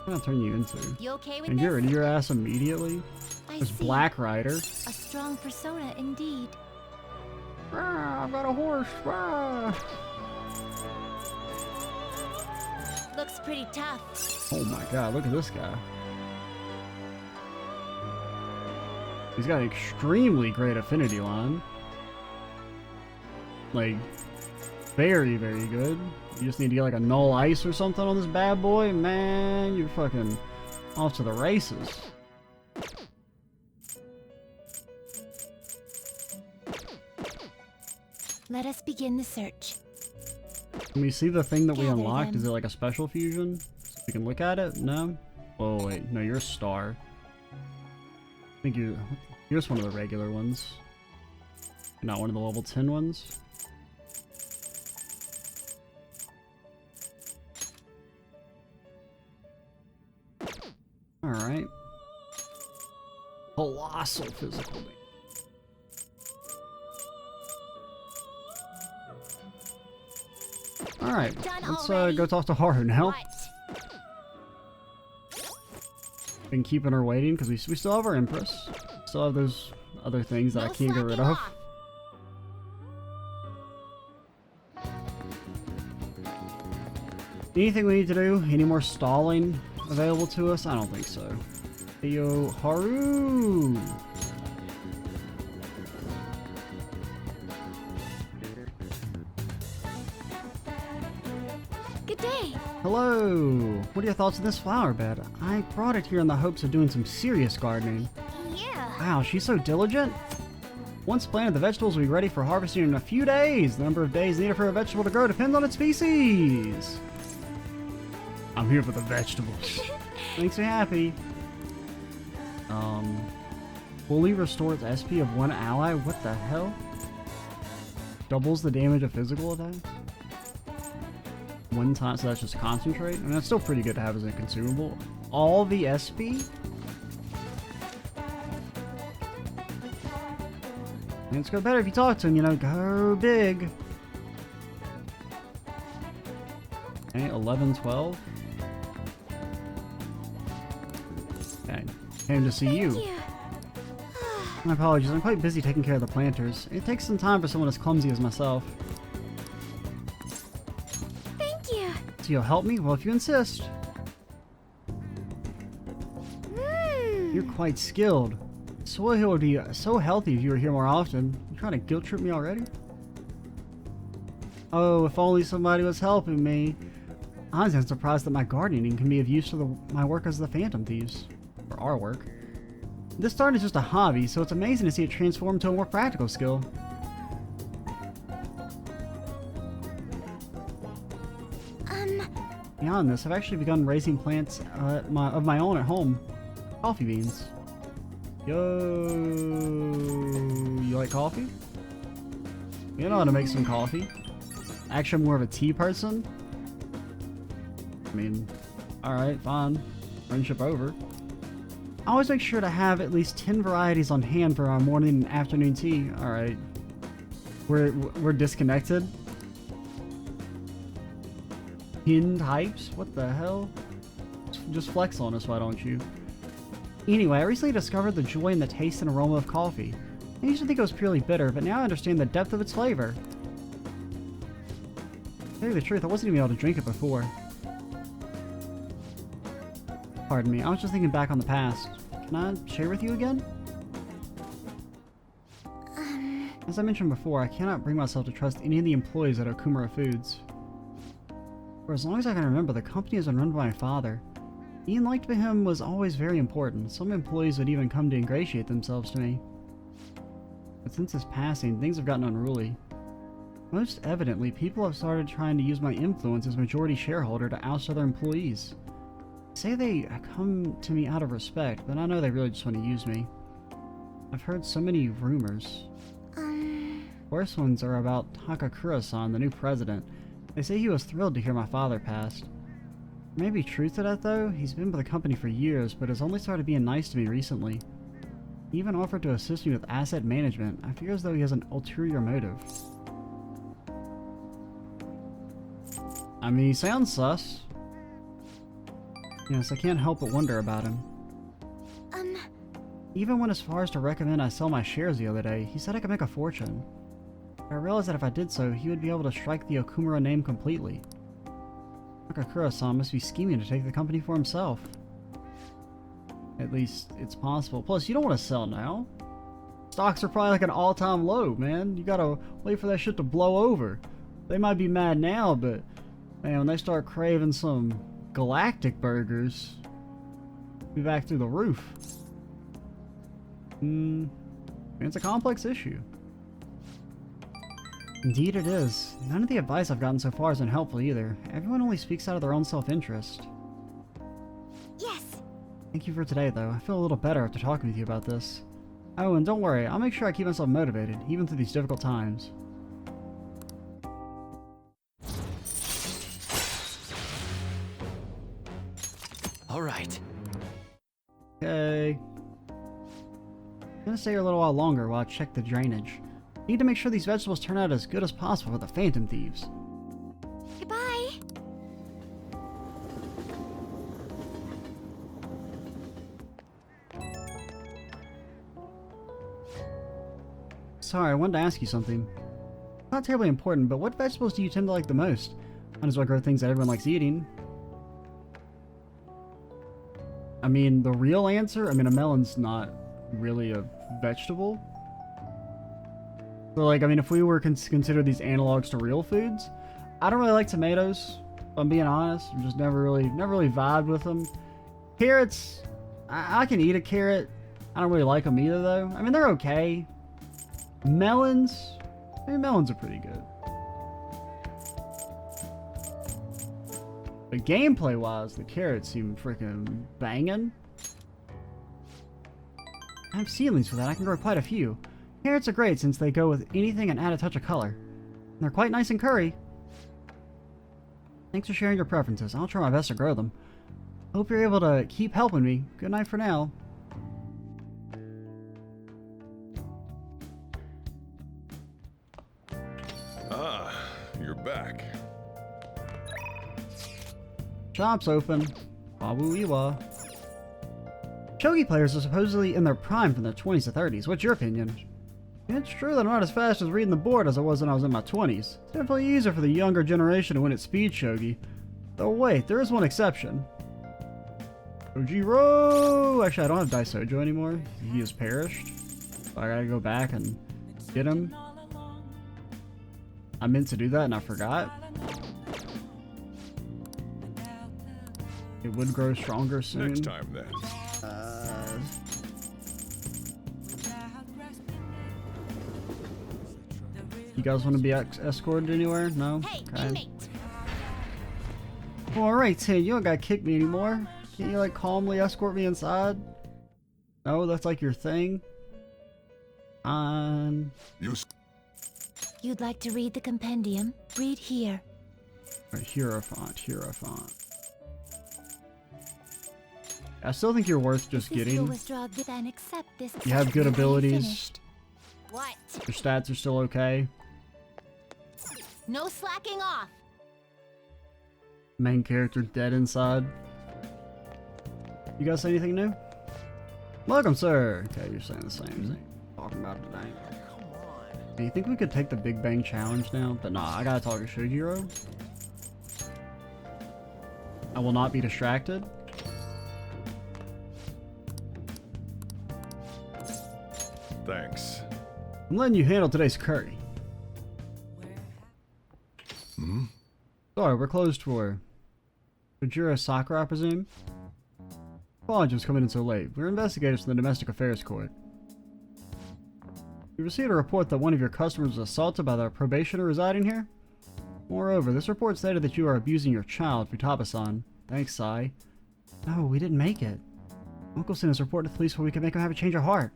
A: What can I turn you into?
E: You okay with
A: And
E: this?
A: get rid of your ass immediately? There's
E: see.
A: Black Rider.
E: A strong persona indeed.
A: Ah, I've got a horse. Ah.
E: Looks pretty tough.
A: Oh my god, look at this guy. He's got an extremely great affinity line. Like, very, very good. You just need to get like a null ice or something on this bad boy. Man, you're fucking off to the races.
E: Let us begin the search.
A: Can we see the thing that we
E: Gather
A: unlocked?
E: them.
A: Is it like a special fusion? So we can look at it? No? Oh wait, no, you're a star. I think you're just one of the regular ones. Not one of the level 10 ones. Alright. Colossal physical damage. Alright, let's go talk to Haru now.
E: What?
A: Been keeping her waiting because we still have our Empress. Still have those other things that I can't get rid of.
E: Off.
A: Anything we need to do? Any more stalling available to us? I don't think so. Hey, yo, Haru!
E: Good day.
A: Hello! What are your thoughts on this flower bed? I brought it here in the hopes of doing some serious gardening.
E: Yeah.
A: Wow, she's so diligent. Once planted, the vegetables will be ready for harvesting in a few days. The number of days needed for a vegetable to grow depends on its species. I'm here for the vegetables. Makes me happy. Fully restores SP of one ally? What the hell? Doubles the damage of physical attacks? One time, so that's just concentrate? And that's still pretty good to have as a consumable. All the SP? And it's go better if you talk to him, you know, go big. Okay, 11, 12. Okay, came to see you. My apologies, I'm quite busy taking care of the planters. It takes some time for someone as clumsy as myself.
E: Thank you.
A: So you'll help me? Well, if you insist. You're quite skilled. Soil Hill would be so healthy if you were here more often. You trying to guilt trip me already? Oh, if only somebody was helping me. I'm surprised that my gardening can be of use to my work as the Phantom Thieves. Or our work. This start is just a hobby, so it's amazing to see it transform to a more practical skill. beyond this, I've actually begun raising plants of my own at home. Coffee beans. Yo, you like coffee? You know how to make some coffee. Actually, I'm more of a tea person. I mean, alright, fine. Friendship over. I always make sure to have at least 10 varieties on hand for our morning and afternoon tea. Alright. We're disconnected. 10 types? What the hell? Just flex on us, why don't you? Anyway, I recently discovered the joy in the taste and aroma of coffee. I used to think it was purely bitter, but now I understand the depth of its flavor. To tell you the truth, I wasn't even able to drink it before. Pardon me, I was just thinking back on the past. Can I share with you again? As I mentioned before, I cannot bring myself to trust any of the employees at Okumura Foods. For as long as I can remember, the company has been run by my father. Being liked by him was always very important. Some employees would even come to ingratiate themselves to me. But since his passing, things have gotten unruly. Most evidently, people have started trying to use my influence as majority shareholder to oust other employees. They say they come to me out of respect, but I know they really just want to use me. I've heard so many rumors. Worst ones are about Takakura-san, the new president. They say he was thrilled to hear my father passed. There may be truth to that though. He's been with the company for years, but has only started being nice to me recently. He even offered to assist me with asset management. I feel as though he has an ulterior motive. I mean, he sounds sus. Yes, I can't help but wonder about him. He even went as far as to recommend I sell my shares the other day. He said I could make a fortune. I realized that if I did so, he would be able to strike the Okumura name completely. Takakura-san must be scheming to take the company for himself. At least, it's possible. Plus, you don't want to sell now. Stocks are probably like an all-time low, man. You gotta wait for that shit to blow over. They might be mad now, but man, when they start craving some galactic burgers, be back through the roof. It's a complex issue. Indeed it is. None of the advice I've gotten so far has been helpful either. Everyone only speaks out of their own self-interest.
E: Yes!
A: Thank you for today, though. I feel a little better after talking with you about this. Oh, and don't worry, I'll make sure I keep myself motivated, even through these difficult times.
B: Alright.
A: Okay. I'm gonna stay here a little while longer while I check the drainage. Need to make sure these vegetables turn out as good as possible for the Phantom Thieves.
E: Goodbye!
A: Sorry, I wanted to ask you something. Not terribly important, but what vegetables do you tend to like the most? Might as well grow things that everyone likes eating. I mean, the real answer, I mean, a melon's not really a vegetable. So, like, I mean, if we were consider these analogs to real foods, I don't really like tomatoes, if I'm being honest. I'm just never really vibed with them. Carrots, I can eat a carrot. I don't really like them either, though. I mean, they're okay. Melons, I mean, melons are pretty good. But gameplay-wise, the carrots seem freaking banging. I have seedlings for that. I can grow quite a few. Carrots are great since they go with anything and add a touch of color. And they're quite nice in curry. Thanks for sharing your preferences. I'll try my best to grow them. Hope you're able to keep helping me. Good night for now.
H: Ah, you're back.
A: Shop's open. Babu Iwa. Shogi players are supposedly in their prime from their 20s to 30s. What's your opinion? It's true that I'm not as fast as reading the board as I was when I was in my 20s. It's definitely easier for the younger generation to win at speed shogi. Though wait, there is one exception. Ojiro! Actually, I don't have Daisojo anymore. He has perished. So I gotta go back and get him. I meant to do that and I forgot. It would grow stronger soon.
H: Next time, then.
A: You guys want to be escorted anywhere? No?
E: Hey,
A: Okay.
E: teammate!
A: Alright, Tin, you don't gotta kick me anymore. Can't you, like, calmly escort me inside? No, that's like your thing?
E: You'd like to read the compendium? Read here.
A: Right, Hierophant, Hierophant. I still think you're worth just getting.
E: You'll withdraw this and accept this.
A: You have good abilities.
E: Finished. What?
A: Your stats are still okay.
E: No slacking off.
A: Main character dead inside. You guys say anything new? Welcome, sir. Okay, you're saying the same thing. Talking about it today.
C: Come on.
A: Hey, you think we could take the Big Bang Challenge now? But nah, I gotta talk to Shojiro. I will not be distracted.
H: Thanks.
A: I'm letting you handle today's curry. Sorry, we're closed for Shojiro Sakura, I presume? Apologies for coming in so late. We're investigators from the Domestic Affairs Court. We received a report that one of your customers was assaulted by the probationer residing here. Moreover, this report stated that you are abusing your child, Futaba-san. Thanks, Sai. No, we didn't make it. Uncle sent his report to the police so we could make him have a change of heart.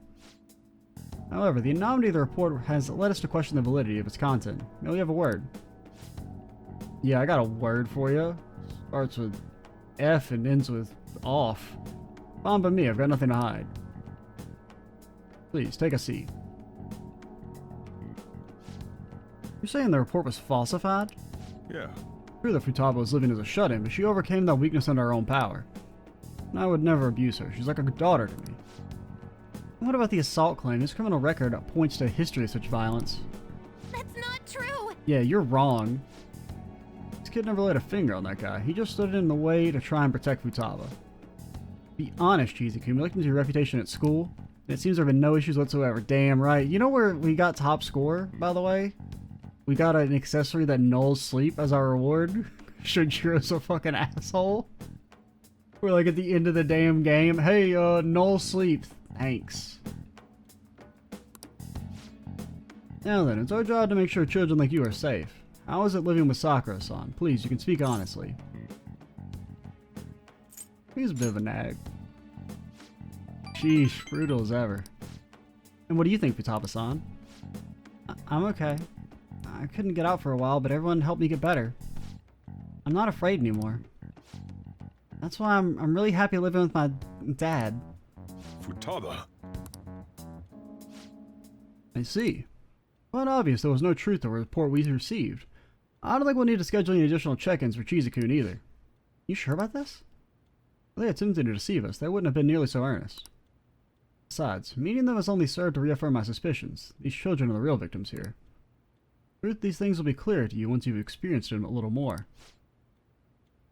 A: However, the anonymity of the report has led us to question the validity of its content. May we have a word? Yeah, I got a word for you. Starts with F and ends with off. Fine by me, I've got nothing to hide. Please, take a seat. You're saying the report was falsified?
H: Yeah.
A: True that Futaba was living as a shut-in, but she overcame that weakness under her own power. And I would never abuse her. She's like a daughter to me. And what about the assault claim? His criminal record points to a history of such violence.
E: That's not true.
A: Yeah, you're wrong. This kid never laid a finger on that guy. He just stood in the way to try and protect Futaba. Be honest, Cheesy-kun. We looked into your reputation at school, and it seems there have been no issues whatsoever. Damn right. You know where we got top score, by the way? We got an accessory that nulls sleep as our reward. Shojiro's a fucking asshole. We're like at the end of the damn game. Hey, null sleep. Thanks. Now then, it's our job to make sure children like you are safe. How is it living with Sakura-san? Please, you can speak honestly. He's a bit of a nag. Sheesh, brutal as ever. And what do you think, Futaba-san? I'm okay. I couldn't get out for a while, but everyone helped me get better. I'm not afraid anymore. That's why I'm really happy living with my dad.
H: Futaba.
A: I see. Quite obvious there was no truth to the report we received. I don't think we'll need to schedule any additional check-ins for Cheesy-kun either. You sure about this? If they attempted to deceive us, they wouldn't have been nearly so earnest. Besides, meeting them has only served to reaffirm my suspicions. These children are the real victims here. Truth, these things will be clear to you once you've experienced them a little more.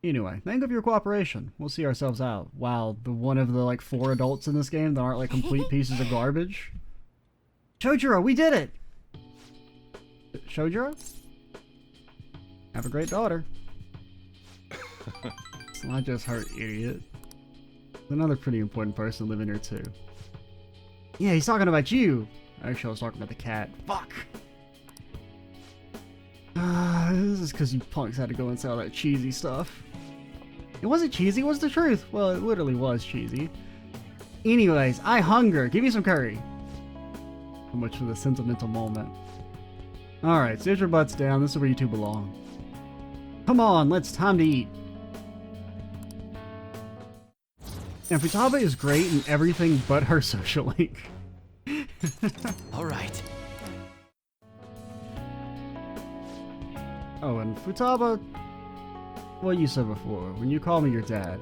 A: Anyway, thank you for your cooperation. We'll see ourselves out. Wow, the one of the like 4 adults in this game that aren't like complete pieces of garbage. Shojiro, we did it! Shojiro? Have a great daughter. It's not just her, idiot. There's another pretty important person living here too. Yeah, he's talking about you! Actually, I was talking about the cat. Fuck! This is because you punks had to go and say all that cheesy stuff. It wasn't cheesy, it was the truth. Well, it literally was cheesy. Anyways, I hunger. Give me some curry. So much for the sentimental moment. Alright, sit your butts down. This is where you two belong. Come on, time to eat. And Futaba is great in everything but her social link.
B: All right.
A: Oh, and Futaba, what you said before, when you call me your dad.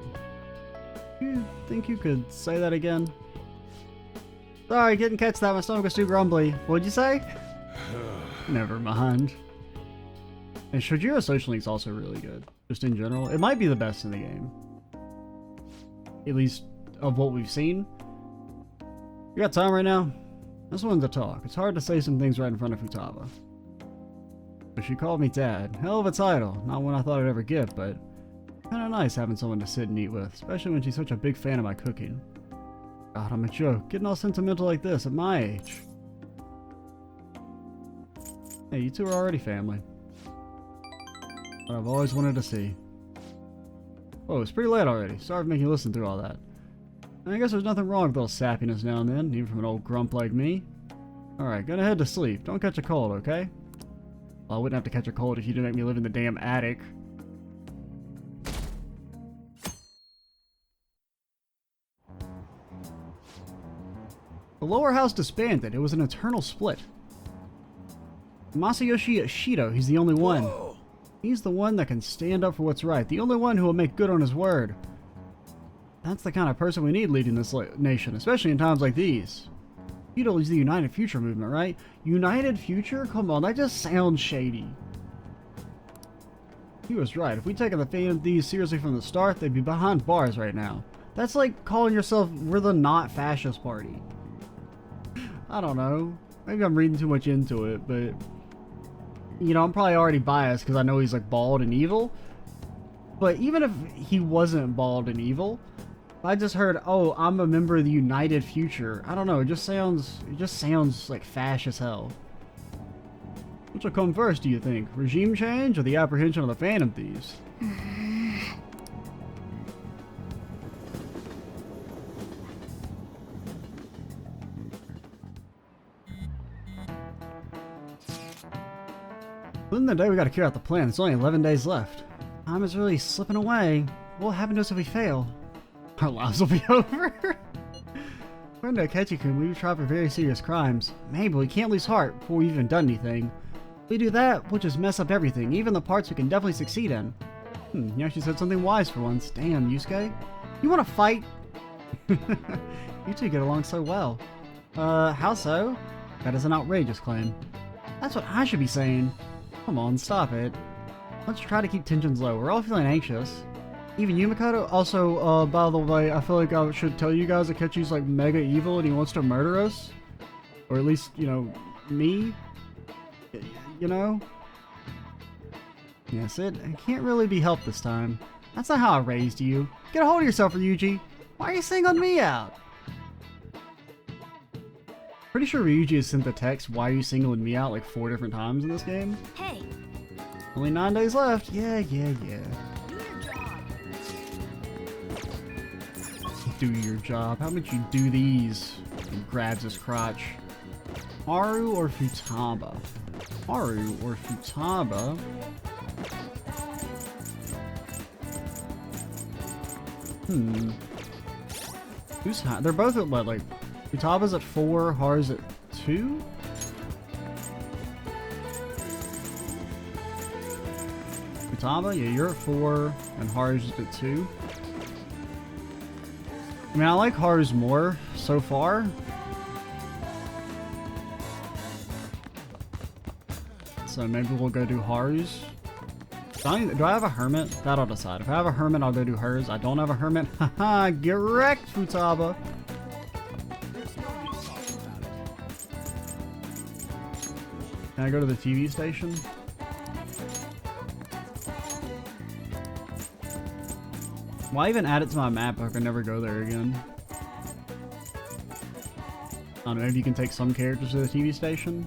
A: You think you could say that again? Sorry, didn't catch that. My stomach was too grumbly. What'd you say? Never mind. And Shojiro's social link's also really good. Just in general. It might be the best in the game. At least of what we've seen. You got time right now? I just wanted to talk. It's hard to say some things right in front of Futaba. But she called me dad. Hell of a title. Not one I thought I'd ever get, but kinda nice having someone to sit and eat with, especially when she's such a big fan of my cooking. God, I'm a joke. Getting all sentimental like this at my age. Hey, you two are already family. What I've always wanted to see. Oh, it's pretty late already. Sorry for making you listen through all that. I guess there's nothing wrong with a little sappiness now and then, even from an old grump like me. Alright, gonna head to sleep. Don't catch a cold, okay? Well, I wouldn't have to catch a cold if you didn't make me live in the damn attic. The lower house disbanded. It was an eternal split. Masayoshi Shido, he's the only one.
B: Whoa.
A: He's the one that can stand up for what's right. The only one who will make good on his word. That's the kind of person we need leading this nation, especially in times like these. Shido leads the United Future movement, right? United Future? Come on, that just sounds shady. He was right. If we'd taken the Phantom Thieves seriously from the start, they'd be behind bars right now. That's like calling yourself, we're the not fascist party. I don't know. Maybe I'm reading too much into it, but... You know, I'm probably already biased because I know he's like bald and evil. But even if he wasn't bald and evil, I just heard, oh, I'm a member of the United Future. I don't know, it just sounds like fascist as hell. Which will come first, do you think? Regime change or the apprehension of the Phantom Thieves? Within the day, we gotta carry out the plan. It's only 11 days left. Time is really slipping away. What will happen to us if we fail? Our lives will be over. According to Akechi-kun, we've tried for very serious crimes. Maybe we can't lose heart before we've even done anything. If we do that, we'll just mess up everything, even the parts we can definitely succeed in. You actually said something wise for once. Damn, Yusuke. You wanna fight? You two get along so well. How so? That is an outrageous claim. That's what I should be saying. Come on, stop it. Let's try to keep tensions low. We're all feeling anxious. Even you, Makoto? Also, by the way, I feel like I should tell you guys Akechi's like mega evil and he wants to murder us. Or at least, you know, me? You know? Yes, it can't really be helped this time. That's not how I raised you. Get a hold of yourself, Ryuji. Why are you singling me out? Pretty sure Ryuji has sent the text, why are you singling me out, like 4 different times in this game.
E: Hey,
A: Only 9 days left. Yeah. Do your job. How about you do these? He grabs his crotch. Haru or Futaba? Haru or Futaba? Who's high? They're both at what, like, Futaba's at 4, Haru's at 2? Futaba, yeah, you're at 4, and Haru's just at 2. I mean, I like Haru's more so far. So maybe we'll go do Haru's. Do I have a hermit? That'll decide. If I have a hermit, I'll go do hers. I don't have a hermit. Haha, get wrecked, Futaba. Can I go to the TV station? Why even add it to my map if I can never go there again? I don't know, maybe you can take some characters to the TV station?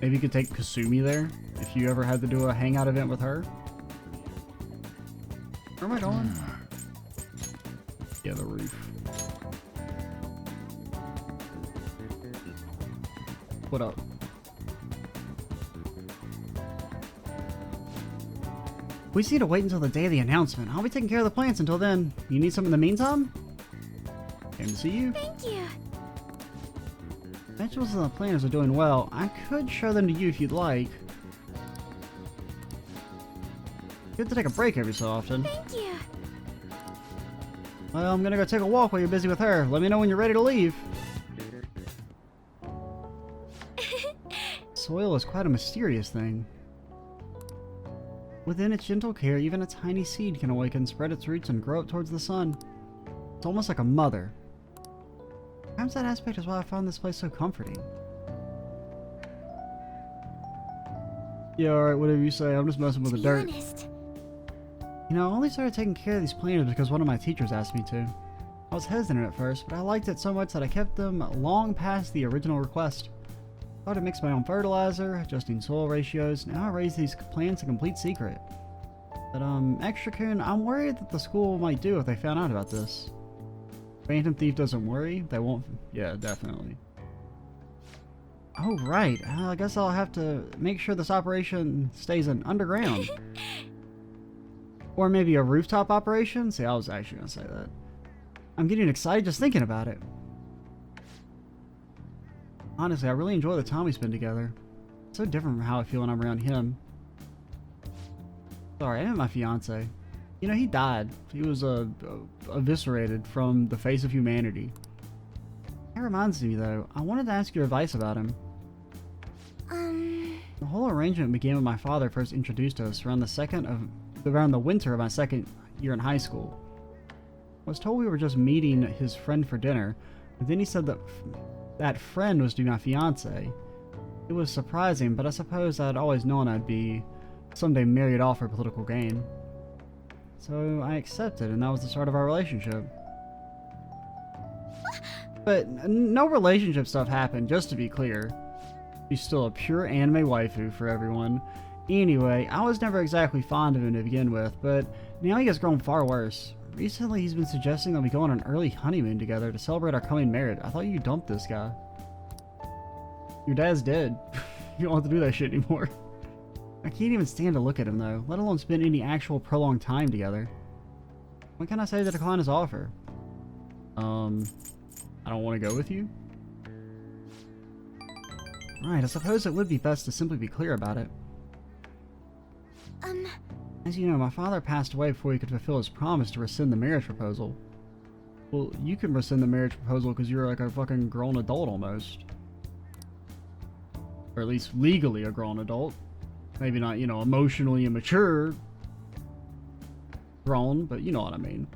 A: Maybe you could take Kasumi there, if you ever had to do a hangout event with her. Where am I going? Yeah, the roof. What up? We just need to wait until the day of the announcement. I'll be taking care of the plants until then. You need some in the meantime? Came to see you.
E: thank you.
A: Vegetables and the planters are doing well. I could show them to you if you'd like. Good to take a break every so often.
E: Thank you.
A: Well, I'm gonna go take a walk while you're busy with her. Let me know when you're ready to leave. Soil is quite a mysterious thing. Within its gentle care, even a tiny seed can awaken, spread its roots, and grow up towards the sun. It's almost like a mother. Perhaps that aspect is why I found this place so comforting. Yeah, alright, whatever you say. I'm just messing with the dirt.
E: Honest.
A: You know, I only started taking care of these planters because one of my teachers asked me to. I was hesitant at first, but I liked it so much that I kept them long past the original request. Started to mix my own fertilizer, adjusting soil ratios. Now I raise these plants a complete secret. But, Extra-kun, I'm worried that the school might do if they found out about this. Phantom Thief doesn't worry. They won't. Yeah, definitely. Oh, right. I guess I'll have to make sure this operation stays underground. Or maybe a rooftop operation? See, I was actually going to say that. I'm getting excited just thinking about it. Honestly, I really enjoy the time we spend together. It's so different from how I feel when I'm around him. Sorry, I meant my fiance. You know, he died. He was eviscerated from the face of humanity. That reminds me, though, I wanted to ask your advice about him. The whole arrangement began when my father first introduced us around the winter of my second year in high school. I was told we were just meeting his friend for dinner, but then he said that that friend was to be my fiance. It was surprising, but I suppose I'd always known I'd be someday married off for political gain. So I accepted, and that was the start of our relationship. But no relationship stuff happened, just to be clear. She's still a pure anime waifu for everyone. Anyway, I was never exactly fond of him to begin with, but now he has grown far worse. Recently, he's been suggesting that we go on an early honeymoon together to celebrate our coming marriage. I thought you dumped this guy. Your dad's dead. You don't have to do that shit anymore. I can't even stand to look at him, though, let alone spend any actual prolonged time together. What can I say to decline his offer? I don't want to go with you? Right, I suppose it would be best to simply be clear about it. As you know, my father passed away before he could fulfill his promise to rescind the marriage proposal. Well, you can rescind the marriage proposal because you're like a fucking grown adult almost. Or at least legally a grown adult. Maybe not, you know, emotionally immature grown, but you know what I mean.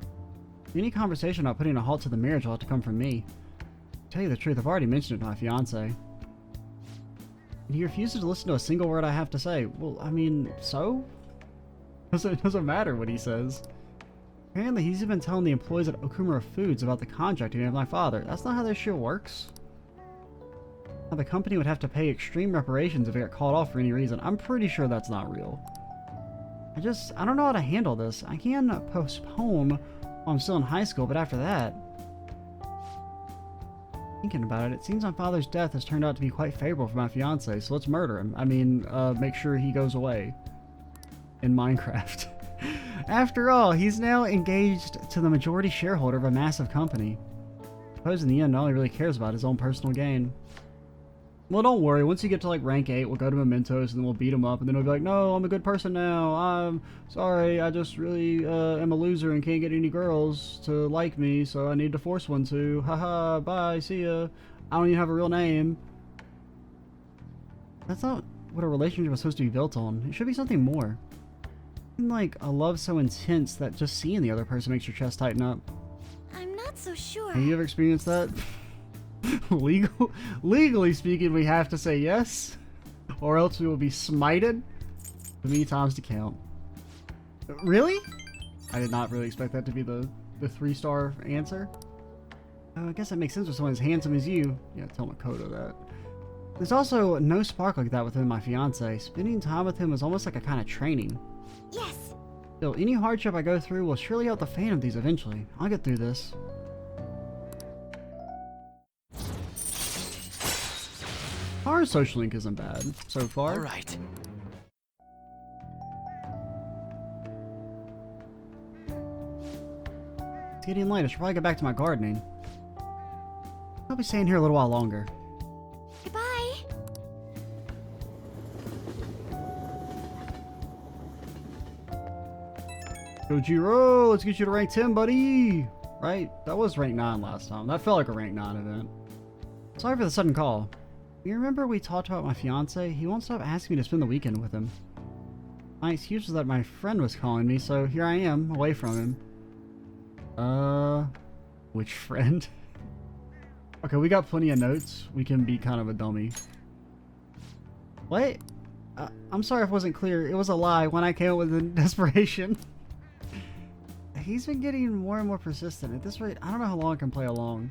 A: Any conversation about putting a halt to the marriage will have to come from me. To tell you the truth, I've already mentioned it to my fiance. And he refuses to listen to a single word I have to say. Well, I mean, so? It doesn't matter what he says. Apparently, he's even telling the employees at Okumura Foods about the contract he made with my father. That's not how this shit works. Now, the company would have to pay extreme reparations if it got called off for any reason. I'm pretty sure that's not real. I don't know how to handle this. I can postpone while I'm still in high school, but after that... Thinking about it, it seems my father's death has turned out to be quite favorable for my fiance, so let's murder him. I mean, make sure he goes away. In Minecraft. After all, he's now engaged to the majority shareholder of a massive company. I suppose in the end, all he really cares about is his own personal gain. Well, don't worry. Once you get to like rank 8, we'll go to Mementos and then we'll beat him up. And then he'll be like, no, I'm a good person now. I'm sorry. I just really am a loser and can't get any girls to like me. So I need to force one to. Haha, bye, see ya. I don't even have a real name. That's not what a relationship is supposed to be built on. It should be something more. Like a love so intense that just seeing the other person makes your chest tighten up.
D: I'm not so sure.
A: Have you ever experienced that? Legally speaking, we have to say yes, or else we will be smited many times to count. Really? I did not really expect that to be the 3-star answer. I guess that makes sense with someone as handsome as you. Yeah, tell Makoto that. There's also no spark like that within my fiance. Spending time with him is almost like a kind of training.
D: Yes!
A: Still, any hardship I go through will surely help the Phantom Thieves eventually. I'll get through this. Our social link isn't bad so far.
B: All right.
A: It's getting late. I should probably get back to my gardening. I'll be staying here a little while longer.
D: Goodbye!
A: Kojiro, let's get you to rank 10, buddy! Right? That was rank 9 last time. That felt like a rank 9 event. Sorry for the sudden call. You remember we talked about my fiance? He won't stop asking me to spend the weekend with him. My excuse was that my friend was calling me, so here I am, away from him. Which friend? Okay, we got plenty of notes. We can be kind of a dummy. What? I'm sorry if it wasn't clear. It was a lie when I came up with in desperation. He's been getting more and more persistent. At this rate, I don't know how long I can play along.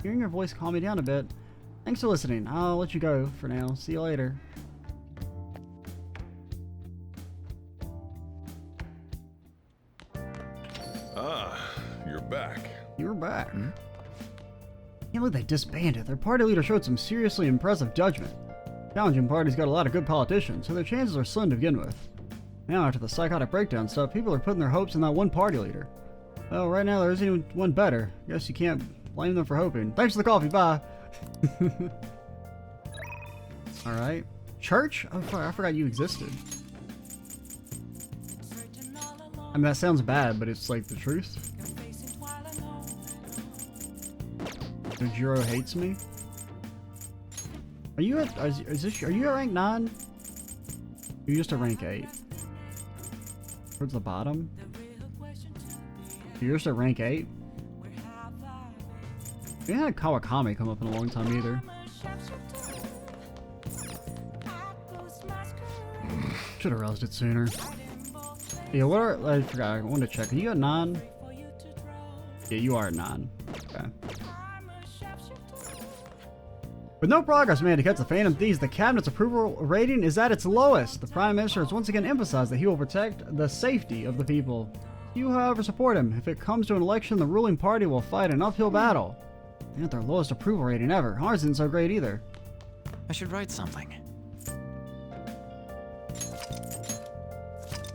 A: Hearing your voice calmed me down a bit. Thanks for listening. I'll let you go for now. See you later.
H: Ah, you're back.
A: You're back. Can't believe they disbanded. Their party leader showed some seriously impressive judgment. Challenging party's got a lot of good politicians, so their chances are slim to begin with. Now, after the psychotic breakdown stuff, people are putting their hopes in that one party leader. Well, right now there isn't even one better. Guess you can't blame them for hoping. Thanks for the coffee, bye! Alright. Church? Oh, I forgot you existed. I mean, that sounds bad, but it's like the truth. Jiro hates me. Are you at? Are you at rank 9? You're just at rank 8. Towards the bottom. You're just at rank 8. We haven't had Kawakami come up in a long time either. Should have roused it sooner. Yeah, what are, I forgot, I wanted to check. Are you at 9? Yeah, you are at 9. Okay. With no progress made to catch the Phantom Thieves, the Cabinet's approval rating is at its lowest. The Prime Minister has once again emphasized that he will protect the safety of the people. You, however, support him. If it comes to an election, the ruling party will fight an uphill battle. They have their lowest approval rating ever. Ours isn't so great either.
B: I should write something.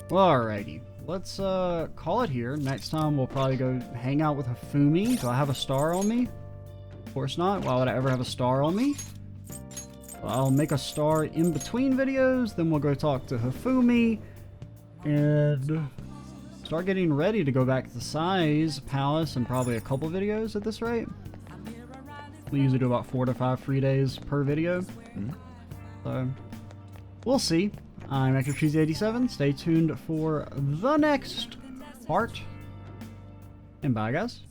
A: Alrighty. Let's call it here. Next time we'll probably go hang out with Hifumi. Do I have a star on me? Of course not. Why would I ever have a star on me? I'll make a star in between videos, then we'll go talk to Hifumi and start getting ready to go back to the Size Palace in probably a couple videos at this rate. We usually do about 4 to 5 free days per video. So, we'll see. I'm Akechi87. Stay tuned for the next part. And bye, guys.